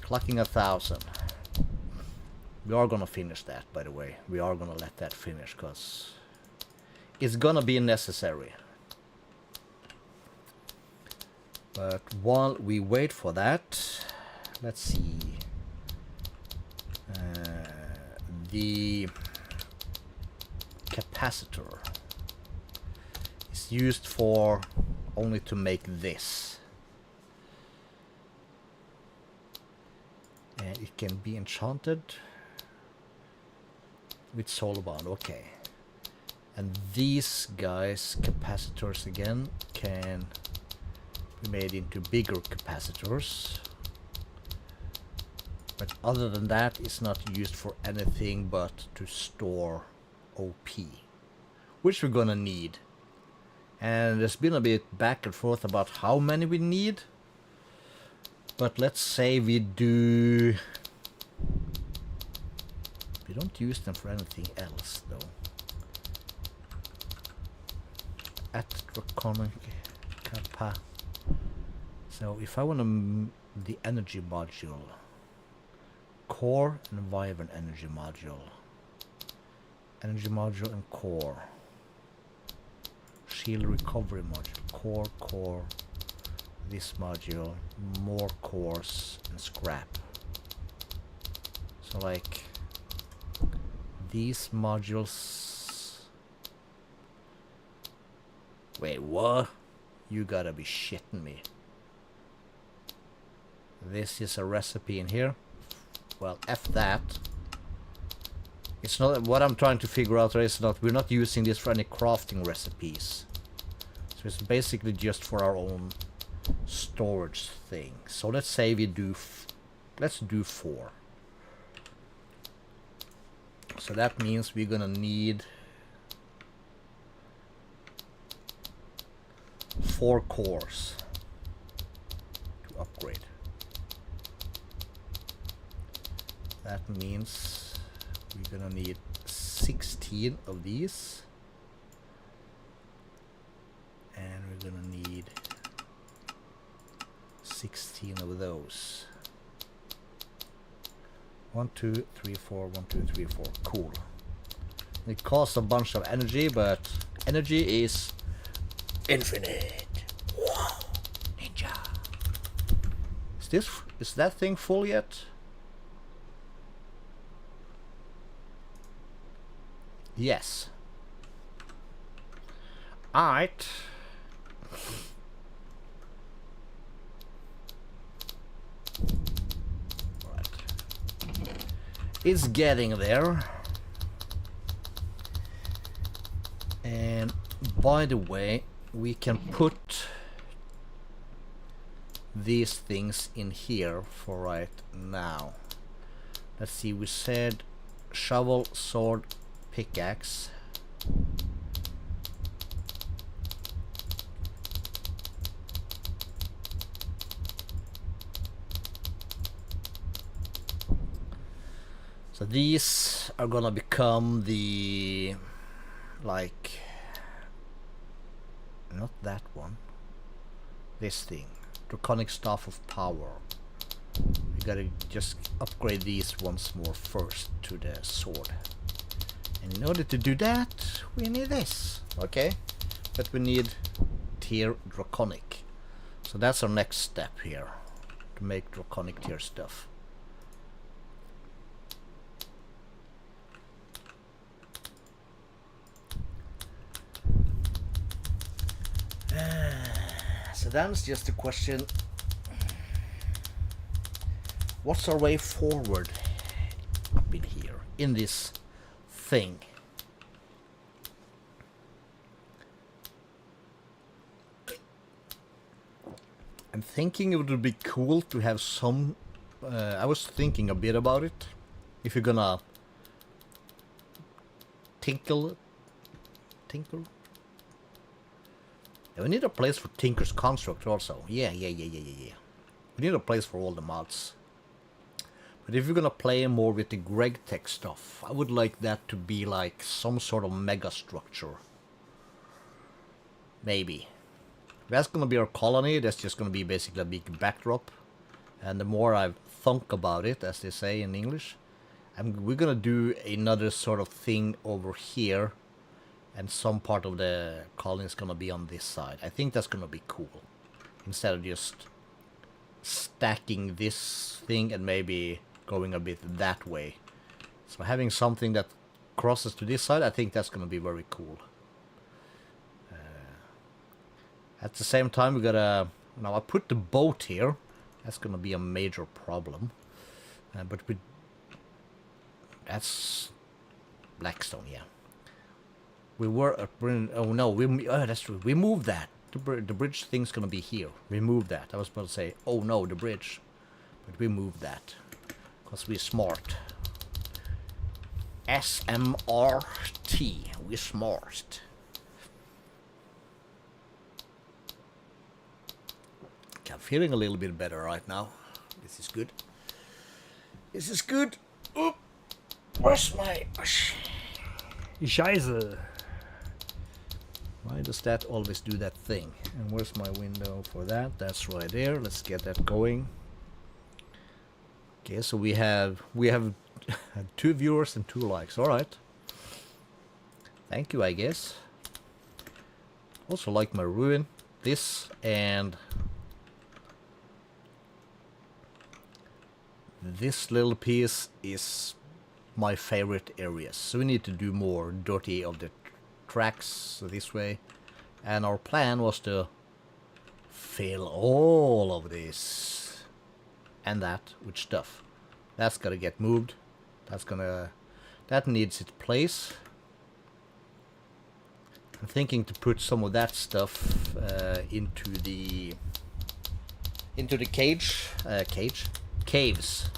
Clocking 1,000. We are gonna finish that, by the way. We are gonna let that finish, because it's gonna be necessary. But while we wait for that, let's see. The capacitor is used for only to make this. And it can be enchanted with solar bond, okay. And these guys, capacitors again, can be made into bigger capacitors. But other than that, it's not used for anything but to store OP, which we're gonna need. And there's been a bit back and forth about how many we need. But let's say we do... We don't use them for anything else, though. At Draconic Kappa. So if I want the energy module, core and Wyvern energy module, and core, shield recovery module, core, this module, more cores and scrap. So like these modules. Wait, what? You gotta be shitting me. This is a recipe in here. Well, F that. It's not what I'm trying to figure out. Is not we're not using this for any crafting recipes. So it's basically just for our own storage thing. So let's say we do. Let's do 4. So that means we're gonna need 4 cores to upgrade. That means we're gonna need 16 of these, and we're gonna need 16 of those. 1, 2, 3, 4, 1, 2, 3, 4. Cool. It costs a bunch of energy, but energy is infinite. Wow. Ninja. Is that thing full yet? Yes. Alright. It's getting there. And by the way, we can put these things in here for right now. Let's see, we said shovel, sword, pickaxe. So these are gonna become the, like, not that one, this thing, Draconic Staff of Power. We gotta just upgrade these once more first to the sword. And in order to do that, we need this, okay? But we need tier Draconic. So that's our next step here, to make Draconic tier stuff. So that's just a question, what's our way forward up in here, in this thing? I'm thinking it would be cool to have some, I was thinking a bit about it, if you're gonna tinkle? Yeah, we need a place for Tinker's Construct also. Yeah. We need a place for all the mods. But if you're gonna play more with the Greg Tech stuff, I would like that to be like some sort of mega structure. Maybe. That's gonna be our colony, that's just gonna be basically a big backdrop. And the more I thunk about it, as they say in English, we're gonna do another sort of thing over here. And some part of the colony is gonna be on this side. I think that's gonna be cool. Instead of just stacking this thing and maybe going a bit that way. So having something that crosses to this side, I think that's gonna be very cool. At the same time, we gotta... Now I put the boat here. That's gonna be a major problem. But we... That's... Blackstone, yeah. We were at oh no, that's true. We moved that. The bridge thing's gonna be here. We moved that. I was about to say, oh no, the bridge. But we moved that. Because we're smart. SMRT. We smart. Okay, I'm feeling a little bit better right now. This is good. This is good. Oop. Where's my... Scheiße. Why does that always do that thing? And where's my window for that? That's right there. Let's get that going. Okay, so we have 2 viewers and 2 likes. All right. Thank you, I guess. Also like my ruin. This and this little piece is my favorite areas. So we need to do more dirty of the tracks this way. And our plan was to fill all of this and that with stuff. That's gonna get moved. That needs its place. I'm thinking to put some of that stuff into the caves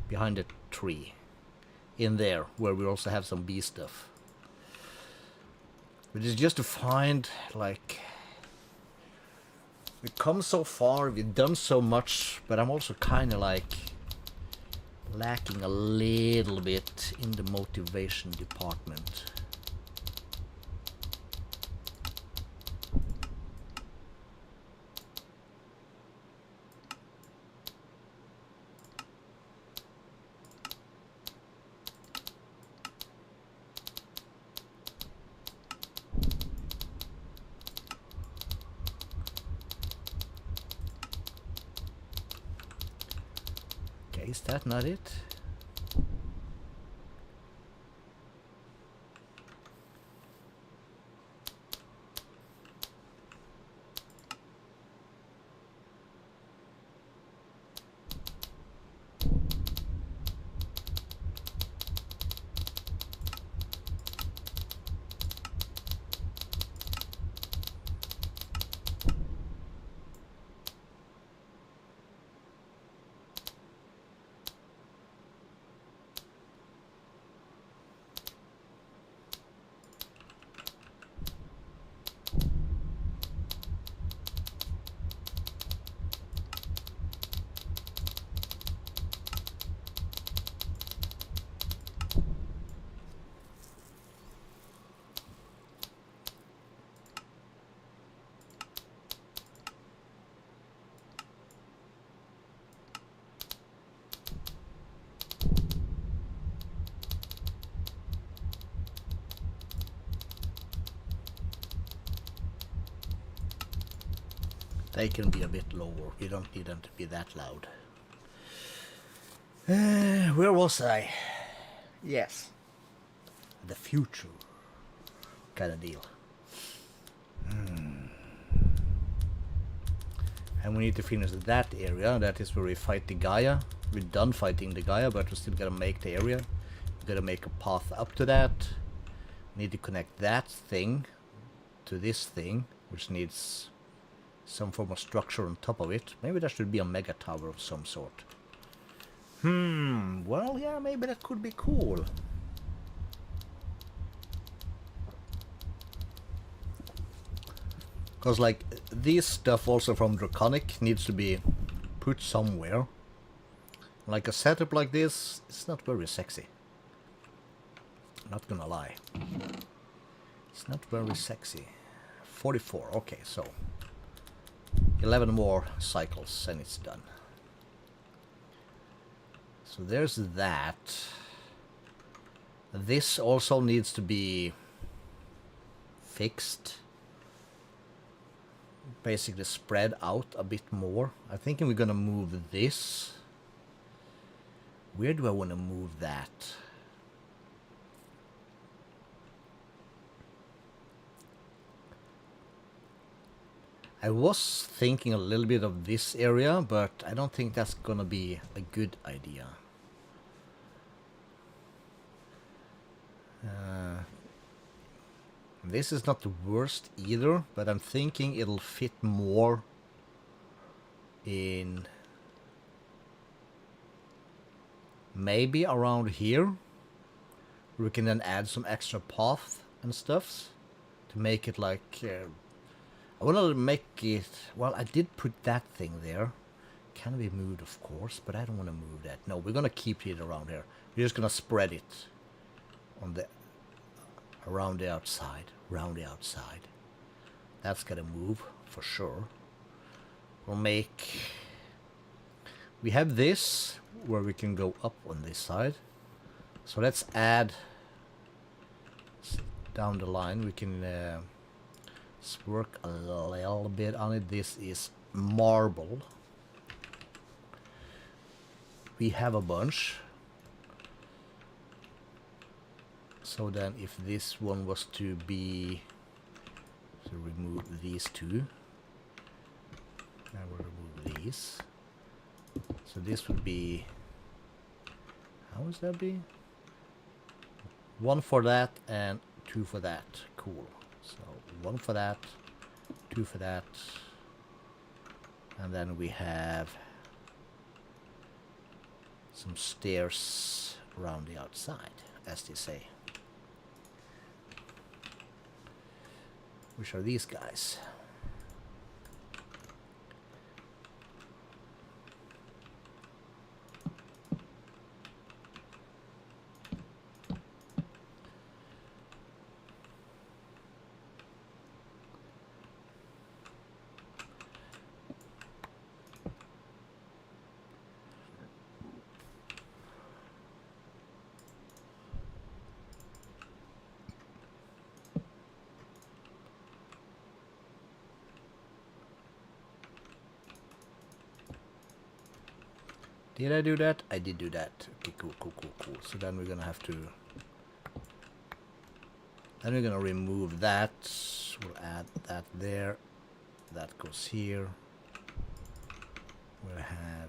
behind the tree in there, where we also have some bee stuff. But it's just to find, like, we've come so far, we've done so much, but I'm also kind of like lacking a little bit in the motivation department. Is that not it? They can be a bit lower. We don't need them to be that loud. Where was I? Yes. The future kind of deal. And we need to finish that area. That is where we fight the Gaia. We're done fighting the Gaia, but we still gotta make the area. We gotta make a path up to that. We need to connect that thing to this thing, which needs some form of structure on top of it. Maybe there should be a mega tower of some sort. Well, yeah, maybe that could be cool. Because, like, this stuff also from Draconic needs to be put somewhere. Like a setup like this, it's not very sexy. Not gonna lie. It's not very sexy. 44, okay, so 11 more cycles and it's done. So there's that. This also needs to be fixed. Basically spread out a bit more. I'm thinking we're gonna move this. Where do I want to move that? I was thinking a little bit of this area, but I don't think that's gonna be a good idea. This is not the worst either, but I'm thinking it'll fit more in maybe around here we can then add some extra path and stuffs to make it like I want to make it, well, I did put that thing there. Can be moved, of course, but I don't want to move that. No, we're gonna keep it around here. We're just gonna spread it on the around the outside. That's gonna move for sure. We'll make, we have this where we can go up on this side. So let's add down the line. We can work a little bit on it. This is marble. We have a bunch. So then if this one was to be, so remove these two. Now we'll remove these. So this would be, how would that be? 1 for that and 2 for that. Cool. So 1 for that, 2 for that. And then we have some stairs around the outside, as they say. Which are these guys? Did I do that? I did do that. Okay, cool. So then we're gonna have to, then we're gonna remove that. We'll add that there. That goes here. We'll have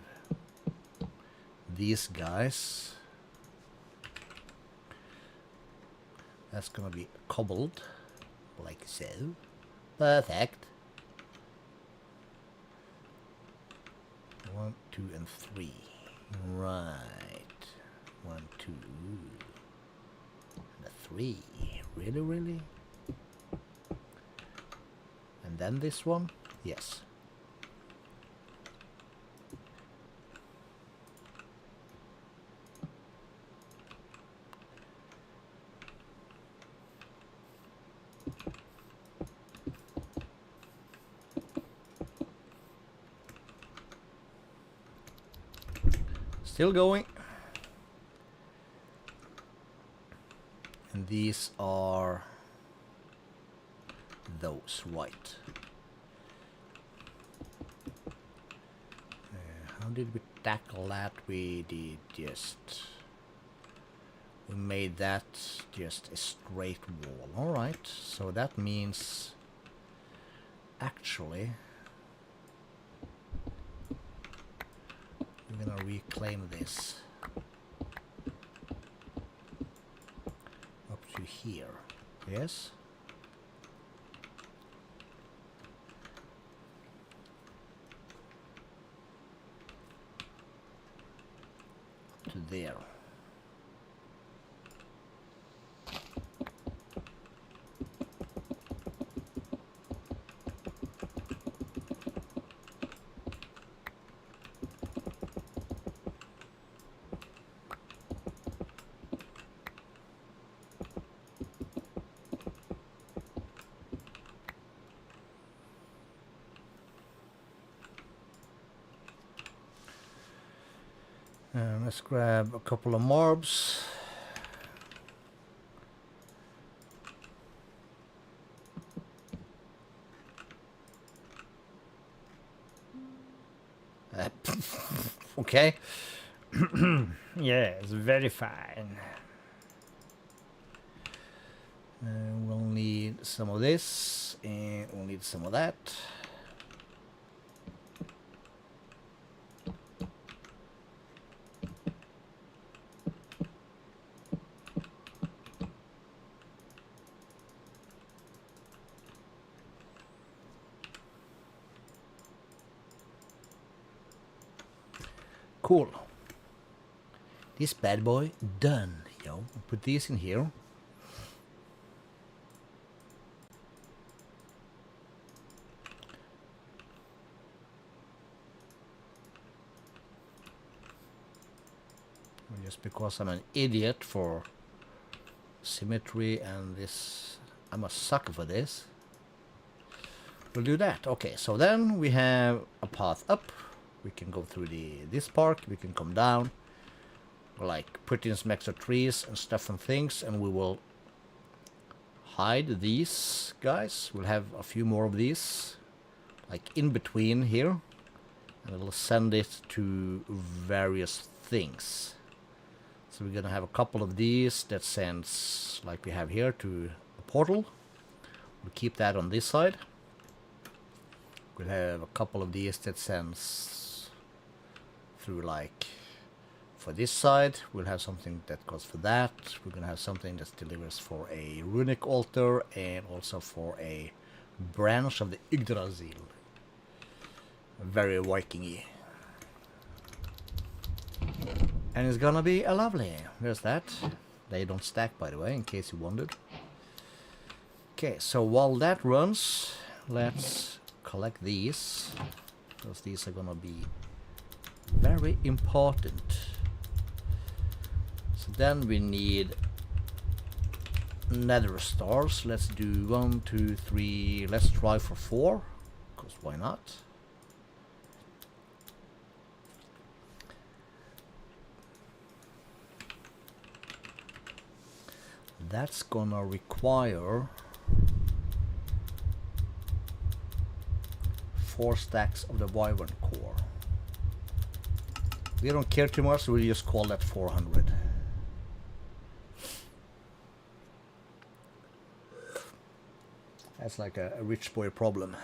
these guys. That's gonna be cobbled, like so. Perfect. 1, 2, and 3. Right. 1, 2, and a 3. Really? And then this one? Yes. Still going. And these are those white. How did we tackle that? We did just, we made that just a straight wall. Alright, so that means actually we're gonna reclaim this up to here. Yes? Up to there. Let's grab a couple of marbs. Okay. Yes, very fine. We'll need some of this, and we'll need some of that. Cool. This bad boy done. Yo, put these in here. Just because I'm an idiot for symmetry and this, I'm a sucker for this. We'll do that. Okay, so then we have a path up. We can go through this park. We can come down, like put in some extra trees and stuff and things, and we will hide these guys. We'll have a few more of these, like in between here, and it'll send it to various things. So we're gonna have a couple of these that sends, like we have here, to a portal. We'll keep that on this side. We'll have a couple of these that sends through, like, for this side. We'll have something that goes for that. We're gonna have something that delivers for a runic altar and also for a branch of the Yggdrasil. Very Viking-y. And it's gonna be a lovely. There's that. They don't stack, by the way, in case you wondered. Okay, so while that runs, let's collect these, because these are gonna be very important. So then we need nether stars. Let's do 1, 2, 3. Let's try for 4, because why not? That's gonna require 4 stacks of the wyvern core. We don't care too much, so we'll just call that 400. That's like a rich boy problem.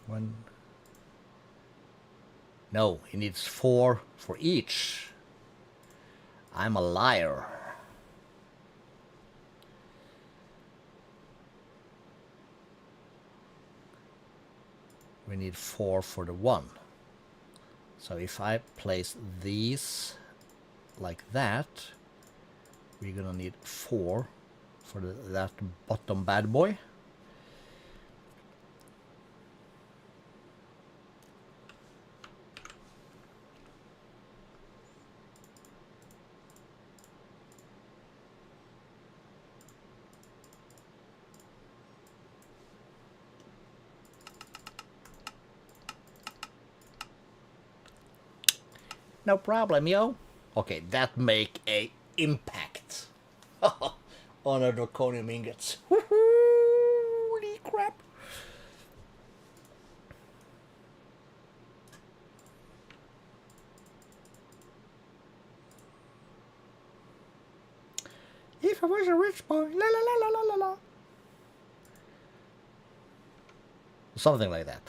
One. No, he needs 4 for each. I'm a liar. We need 4 for the one. So if I place these like that, we're gonna need 4 for that bottom bad boy. No problem, yo. Okay, that make a impact on our draconium ingots. Holy crap! If I was a rich boy, la la la la la la la. Something like that.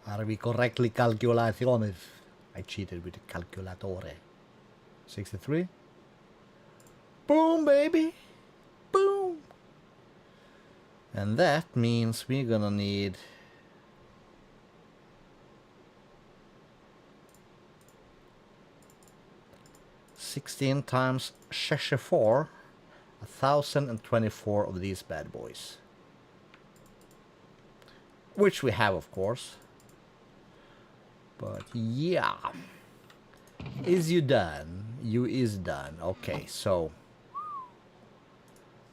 Are we correctly calculated? I cheated with the calculatore. 63. Boom, baby. Boom. And that means we're gonna need 16 times 64, 1,024 of these bad boys. Which we have, of course. But yeah. Is you done? You is done. Okay, so.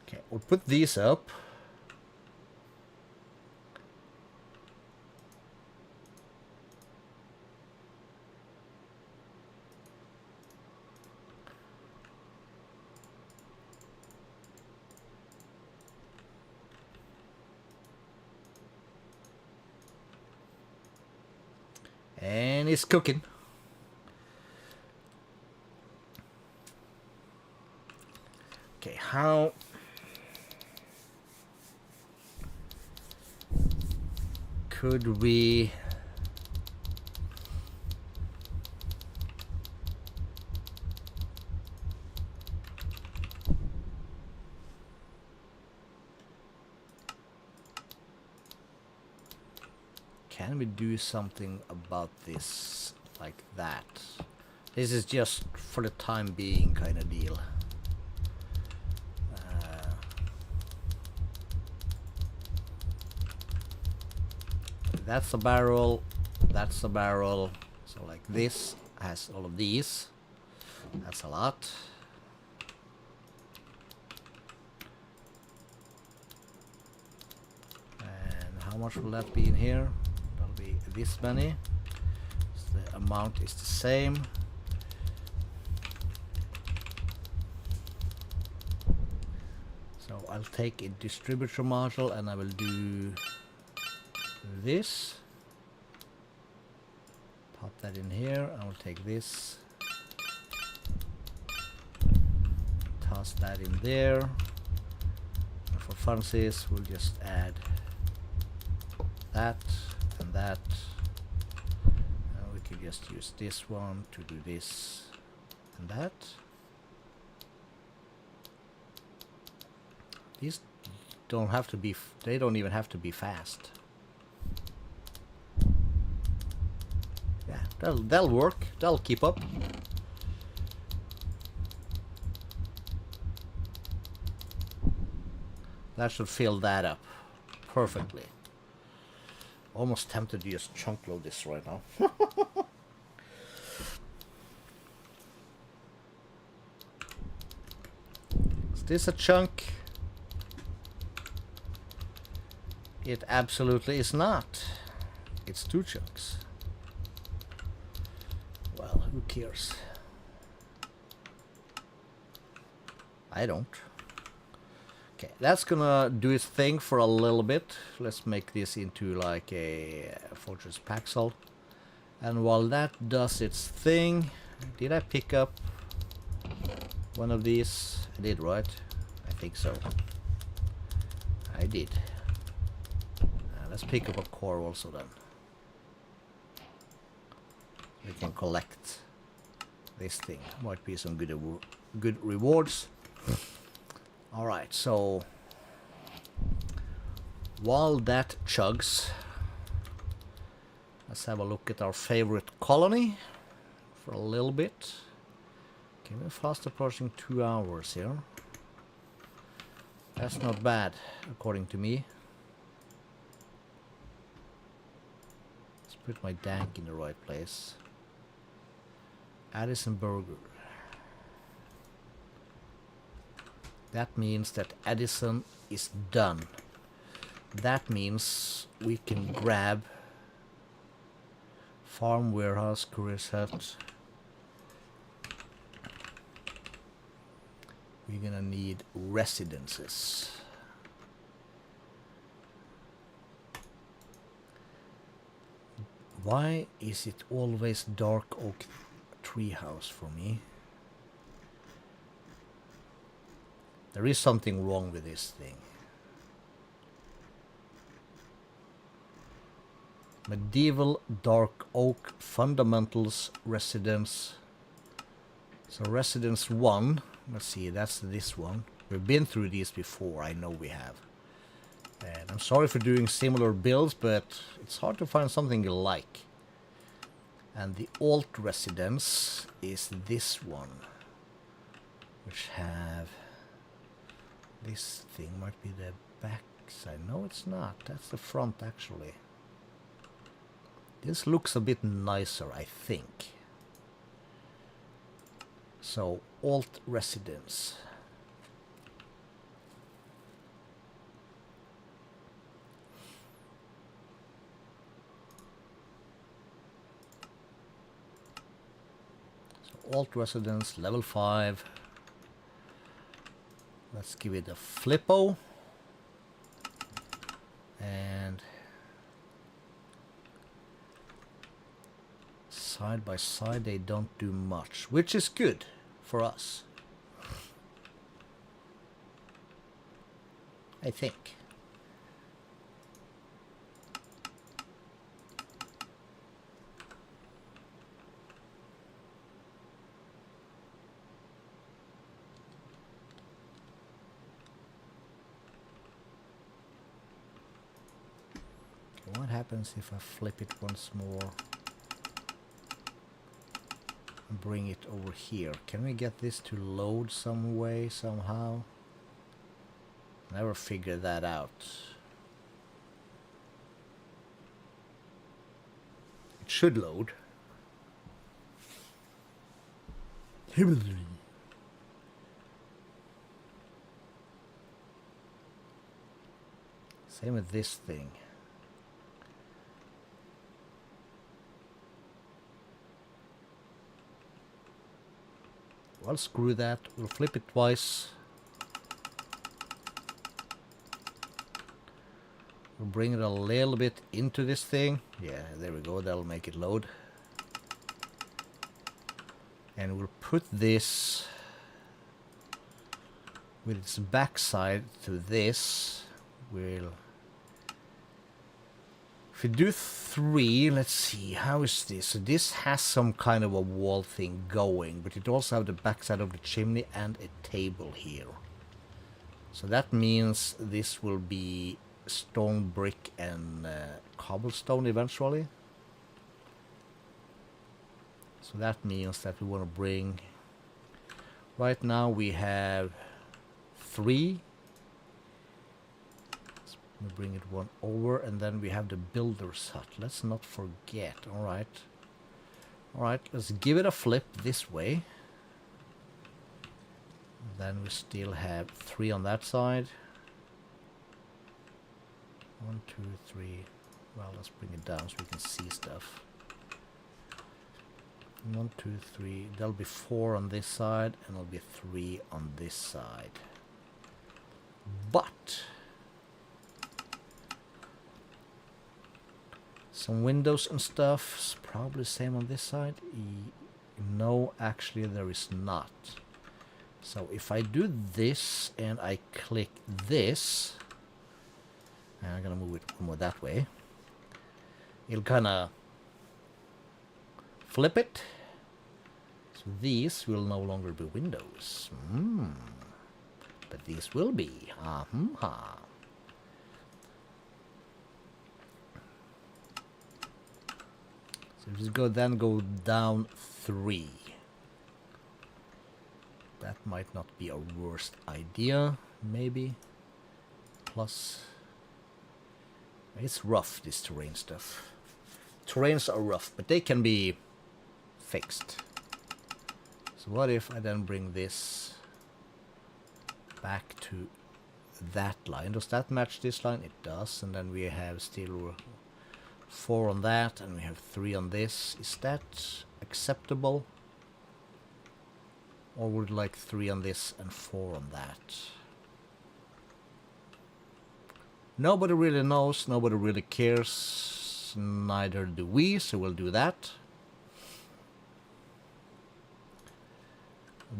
Okay, we'll put these up. And it's cooking. Okay, how could we can we do something about this like that? This is just for the time being kind of deal. That's a barrel, that's a barrel. So like this has all of these. That's a lot. And how much will that be in here? That'll be this many. So the amount is the same. So I'll take a distributor module and I will do this. Pop that in here. I will take this. Toss that in there. And for funsies, we'll just add that and that. And we can just use this one to do this and that. These don't have to be, they don't even have to be fast. Yeah, that'll work. That'll keep up. That should fill that up perfectly. Almost tempted to just chunk load this right now. Is this a chunk? It absolutely is not. It's 2 chunks. Well, who cares? I don't. Okay, that's gonna do its thing for a little bit. Let's make this into like a Fortress Paxel. And while that does its thing, did I pick up one of these? I did, right? I think so. I did. Let's pick up a core also then. We can collect this thing. Might be some good rewards. Alright, so while that chugs, let's have a look at our favorite colony for a little bit. Okay, we're fast approaching 2 hours here. That's not bad, according to me. Let's put my dank in the right place. Addison Burger. That means that Addison is done. That means we can grab Farm, Warehouse, Courier's Hut. We're gonna need residences. Why is it always dark oak treehouse for me? There is something wrong with this thing. Medieval dark oak fundamentals residence. So residence 1, let's see, that's this one. We've been through these before, I know we have. And I'm sorry for doing similar builds, but it's hard to find something you like. And the alt residence is this one, which have this thing. Might be the back side. No, it's not. That's the front actually. This looks a bit nicer, I think. So alt residence. Alt residence level 5. Let's give it a flippo. And side by side they don't do much, which is good for us, I think. Why What happens if I flip it once more? And bring it over here. Can we get this to load some way, somehow? Never figured that out. It should load. Same with this thing. Well, screw that. We'll flip it twice. We'll bring it a little bit into this thing. Yeah, there we go. That'll make it load. And we'll put this with its backside to this. We'll... If we do 3, let's see, how is this? So this has some kind of a wall thing going, but it also has the backside of the chimney and a table here. So that means this will be stone, brick and cobblestone eventually. So that means that we want to bring... Right now we have 3. We bring it one over, and then we have the builder's hut. Let's not forget. Alright. Alright, let's give it a flip this way. Then we still have 3 on that side. 1, 2, 3. Well, let's bring it down so we can see stuff. 1, 2, 3. There'll be 4 on this side, and there'll be 3 on this side. But some windows and stuff. It's probably the same on this side. No, actually there is not. So if I do this and I click this, and I'm gonna move it more that way, it'll kinda flip it. So these will no longer be windows. But these will be. So just go down 3. That might not be a worst idea, maybe. Plus, it's rough, this terrain stuff. Terrains are rough, but they can be fixed. So what if I then bring this back to that line? Does that match this line? It does. And then we have still 4 on that, and we have 3 on this. Is that acceptable? Or would like 3 on this and 4 on that? Nobody really knows, nobody really cares, neither do we, so we'll do that.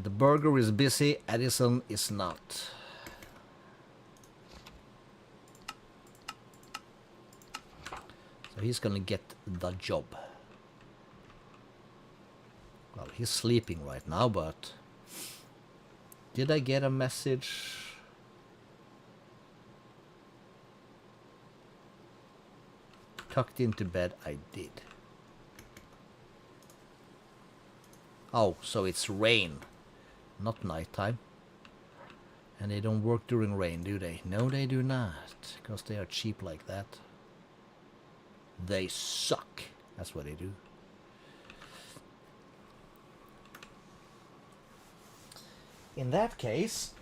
The burger is busy, Edison is not. So he's gonna get the job. Well, he's sleeping right now, but did I get a message? Tucked into bed, I did. Oh, so it's rain, not nighttime. And they don't work during rain, do they? No, they do not, because they are cheap like that. They suck. That's what they do. In that case,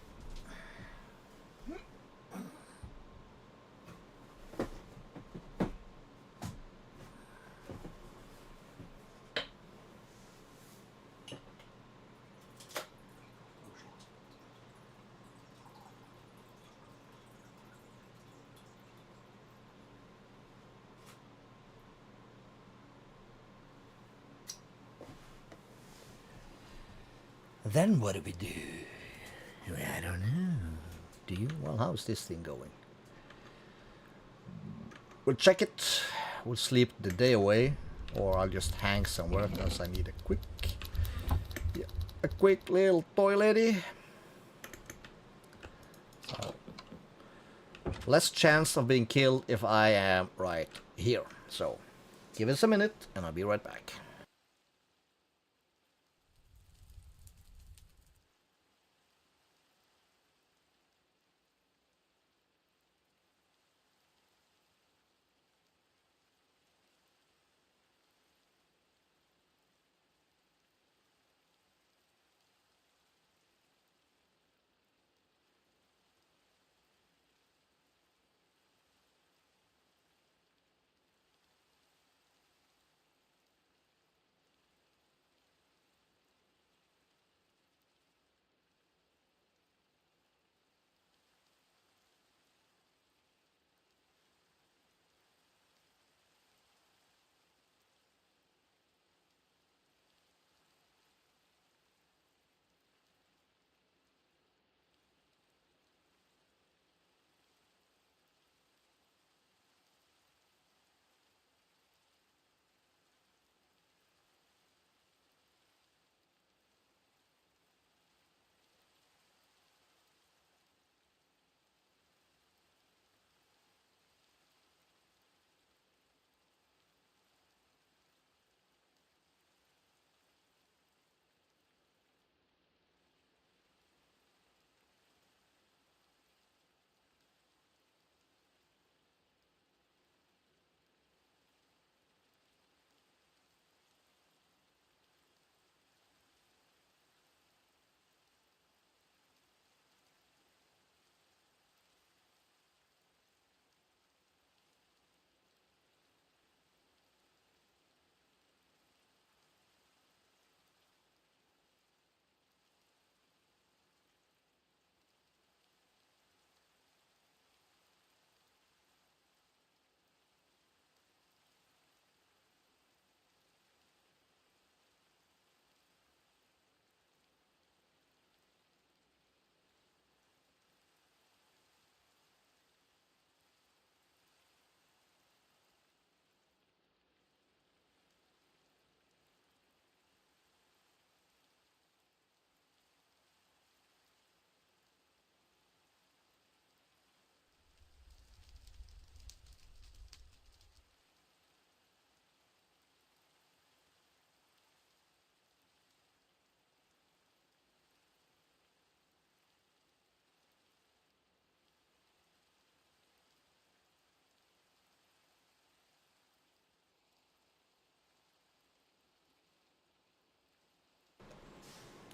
then what do we do? I don't know. Do you? Well, how's this thing going? We'll check it. We'll sleep the day away, or I'll just hang somewhere because I need a quick little toilety. So, less chance of being killed if I am right here. So give us a minute and I'll be right back.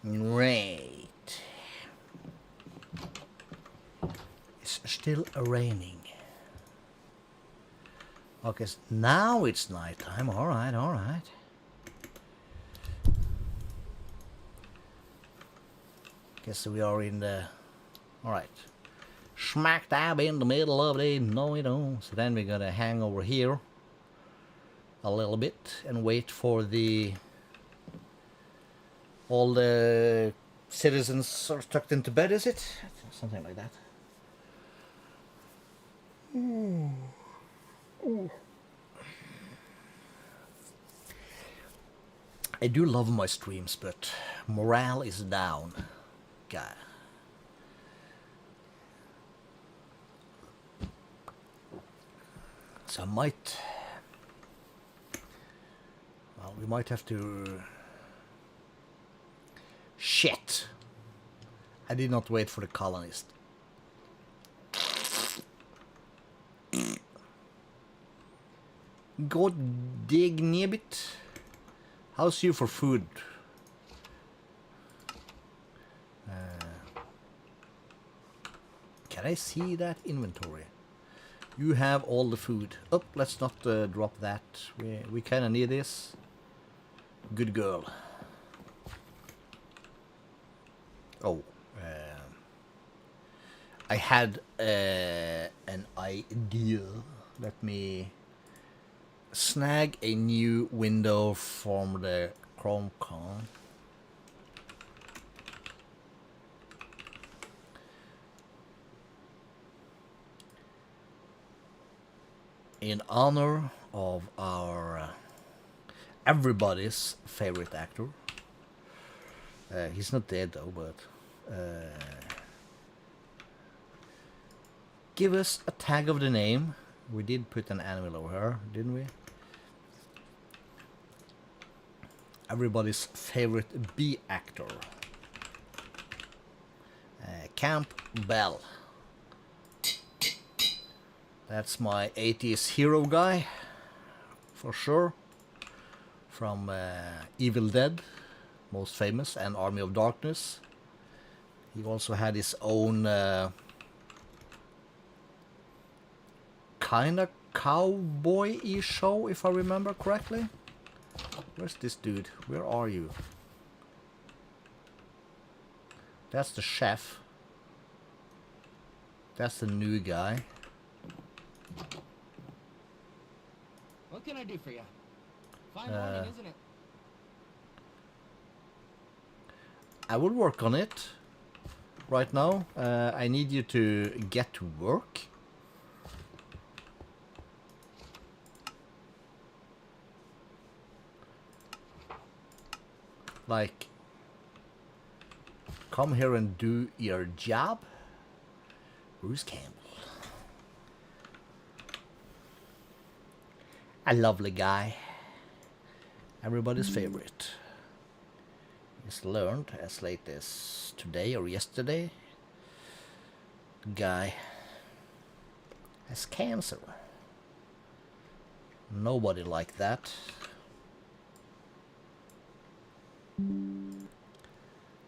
Great. It's still raining. Okay, so now it's nighttime. Alright, alright. Guess we are in the... Alright. Smack dab in the middle of the night. So then we're gonna hang over here a little bit and wait for the... All the citizens are tucked into bed, is it? Something like that. I do love my streams, but morale is down. God. So I might... Well, we might have to... Shit! I did not wait for the colonist. God dignibit. How's you for food? Can I see that inventory? You have all the food. Oh, let's not drop that. We kind of need this. Good girl. Oh, I had an idea. Let me snag a new window from the ChromeCon. In honor of our everybody's favorite actor. He's not dead though, but give us a tag of the name. We did put an animal over here, didn't we? Everybody's favorite bee actor. Camp Bell. That's my 80s hero guy, for sure. From Evil Dead, most famous, and Army of Darkness. He also had his own kind of cowboy-y show, if I remember correctly. Where's this dude? Where are you? That's the chef. That's the new guy. What can I do for you? Fine morning, isn't it? I will work on it right now. I need you to get to work. Like, come here and do your job. Bruce Campbell. A lovely guy. Everybody's favorite. He's learned as late as today or yesterday. The guy has cancer. Nobody liked that.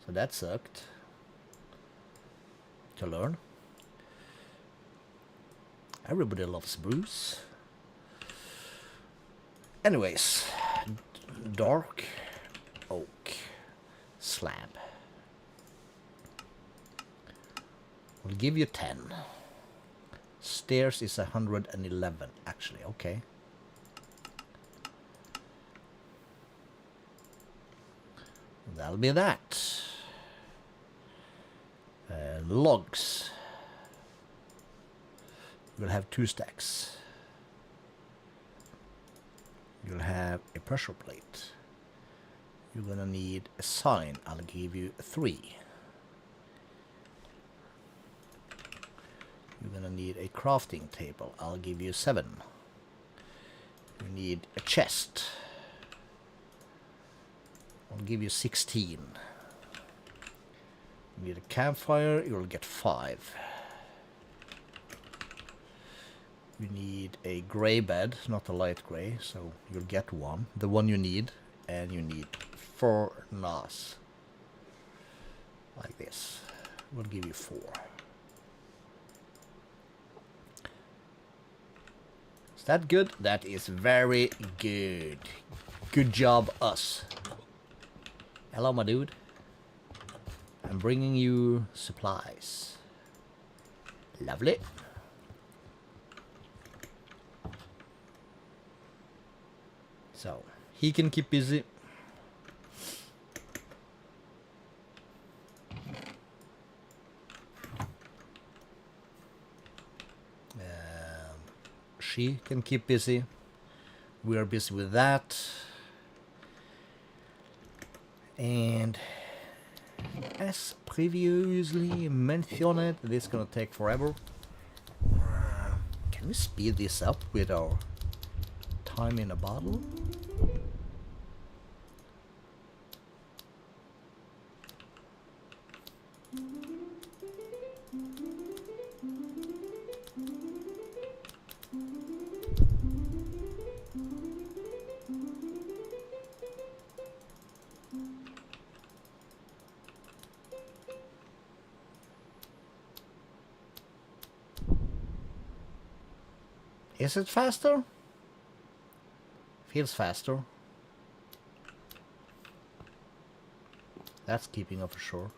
So that sucked to learn. Everybody loves Bruce. Anyways, dark oak slab. We'll give you 10. Stairs is 111 actually, okay. That'll be that. Logs. We'll have 2 stacks. You'll have a pressure plate. You're gonna need a sign. I'll give you 3. You're gonna need a crafting table. I'll give you 7. You need a chest. I'll give you 16. You need a campfire. You'll get 5. You need a gray bed, not a light gray, so you'll get 1. The one you need, and you need 4 NAS. Like this. We'll give you 4. Is that good? That is very good. Good job, us. Hello, my dude. I'm bringing you supplies. Lovely. So, he can keep busy. She can keep busy. We are busy with that. And as previously mentioned, this is gonna take forever. Can we speed this up with our time in a bottle? Is it faster? Feels faster. That's keeping up for sure.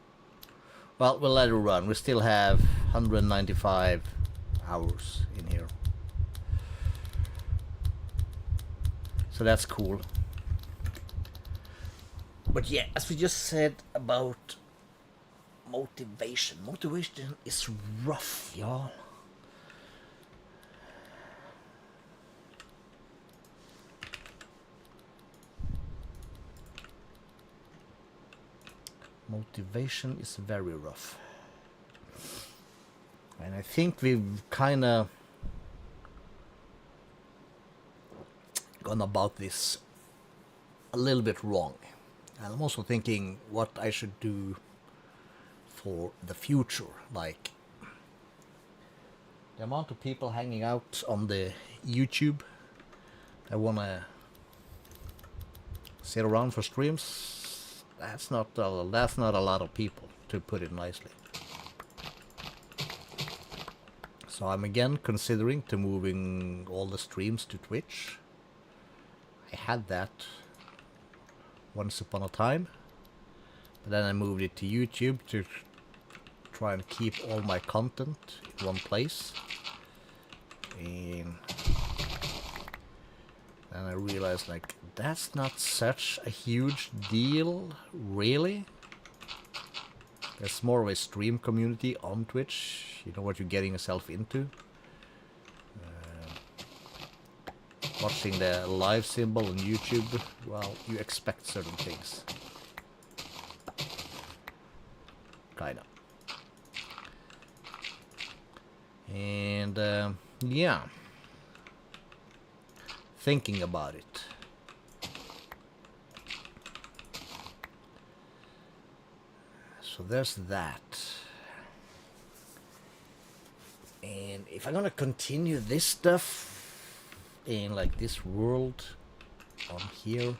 Well, we'll let it run. We still have 195 hours in here. So that's cool. But yeah, as we just said about motivation. Motivation is rough, y'all. Motivation is very rough. And I think we've kind of gone about this a little bit wrong. And I'm also thinking what I should do for the future. Like, the amount of people hanging out on the YouTube that wanna sit around for streams, that's not a lot of people, to put it nicely. So I'm again considering to moving all the streams to Twitch. I had that once upon a time, but then I moved it to YouTube to try and keep all my content in one place. And then I realized, like, that's not such a huge deal, really. There's more of a stream community on Twitch. You know what you're getting yourself into. Watching the live symbol on YouTube, well, you expect certain things. Kinda. And, yeah. Thinking about it. So there's that. And if I'm gonna continue this stuff in like this world on here,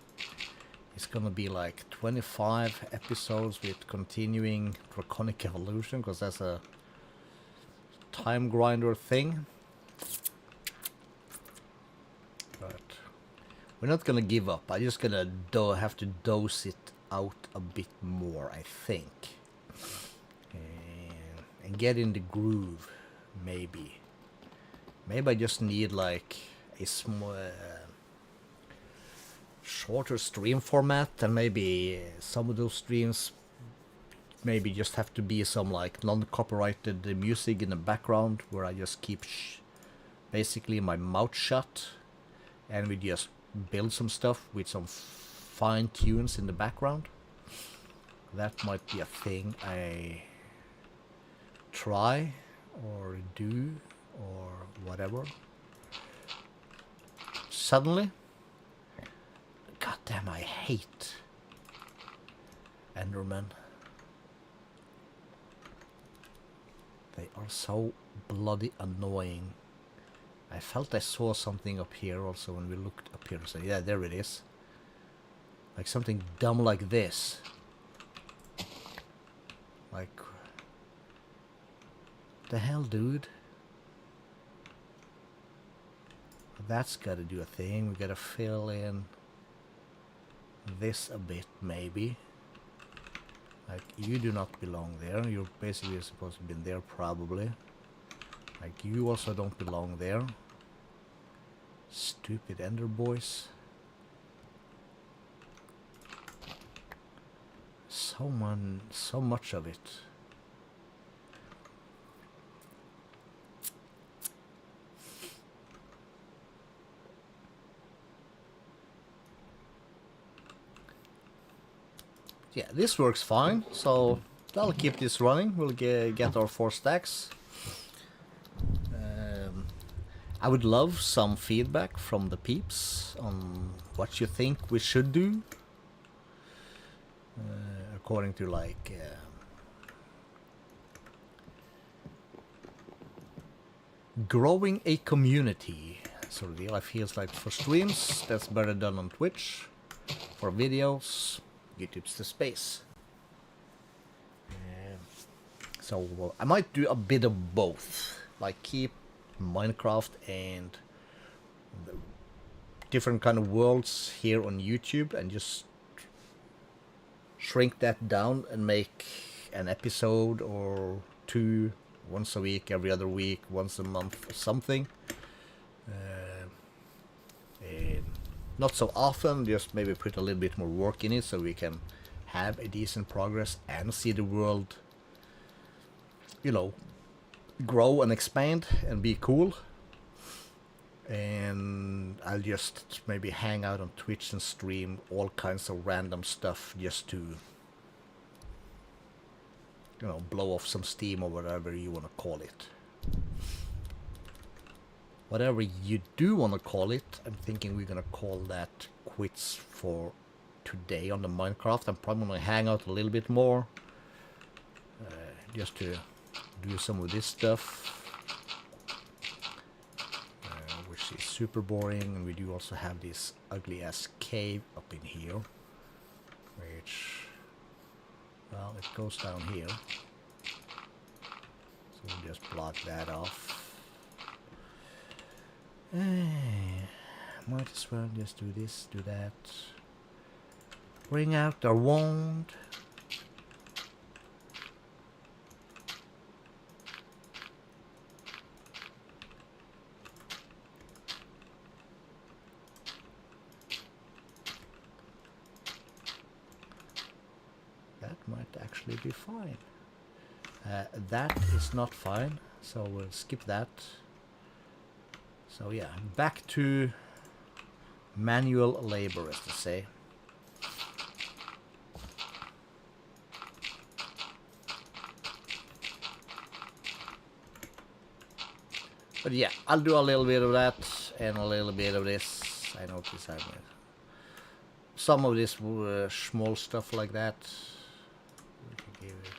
it's gonna be like 25 episodes with continuing Draconic evolution, because that's a time grinder thing. But we're not gonna give up. I'm just gonna have to dose it out a bit more, I think. And get in the groove, maybe. Maybe I just need like a small, shorter stream format, and maybe some of those streams maybe just have to be some like non-copyrighted music in the background, where I just keep basically my mouth shut, and we just build some stuff with some fine tunes in the background. That might be a thing I try or do or whatever. Suddenly, goddamn, I hate Endermen. They are so bloody annoying. I felt I saw something up here also when we looked up here. So yeah, there it is. Like something dumb like this. Like, the hell, dude? That's gotta do a thing. We gotta fill in this a bit, maybe. Like, you do not belong there. You're basically supposed to be in there, probably. Like, you also don't belong there. Stupid Ender boys. So much of it. Yeah, this works fine, so I'll keep this running. We'll get our 4 stacks. I would love some feedback from the peeps on what you think we should do. According to like growing a community sort of deal. I feels like for streams that's better done on Twitch. For videos, YouTube's the space. So I might do a bit of both, like keep Minecraft and the different kind of worlds here on YouTube, and just shrink that down and make an episode or 2 once a week, every other week, once a month or something. And not so often, just maybe put a little bit more work in it so we can have a decent progress and see the world, you know, grow and expand and be cool. And I'll just maybe hang out on Twitch and stream all kinds of random stuff just to, you know, blow off some steam or whatever you want to call it. whatever you do want to call it, I'm thinking we're gonna call that quits for today on the Minecraft. I'm probably gonna hang out a little bit more, just to do some of this stuff, which is super boring. And we do also have this ugly ass cave up in here, which, well, it goes down here, so we'll just block that off. Might as well just do this, do that. Bring out the wand. That might actually be fine. That is not fine, so we'll skip that. So yeah, back to manual labor, as to say. But yeah, I'll do a little bit of that and a little bit of this. I notice I made some of this small stuff like that. We can give it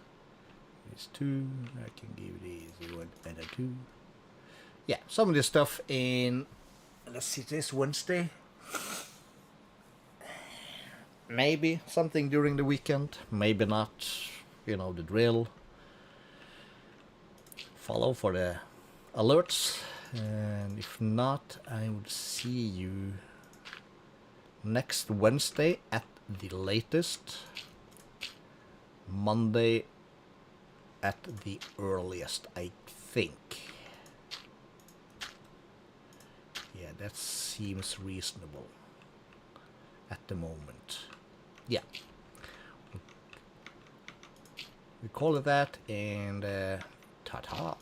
these two. I can give these one and a two. Yeah, some of this stuff in, let's see, this Wednesday. Maybe something during the weekend, maybe not. You know the drill. Follow for the alerts, and if not, I would see you next Wednesday at the latest, Monday at the earliest, I think. Yeah, that seems reasonable at the moment. Yeah, we call it that, and ta-ta.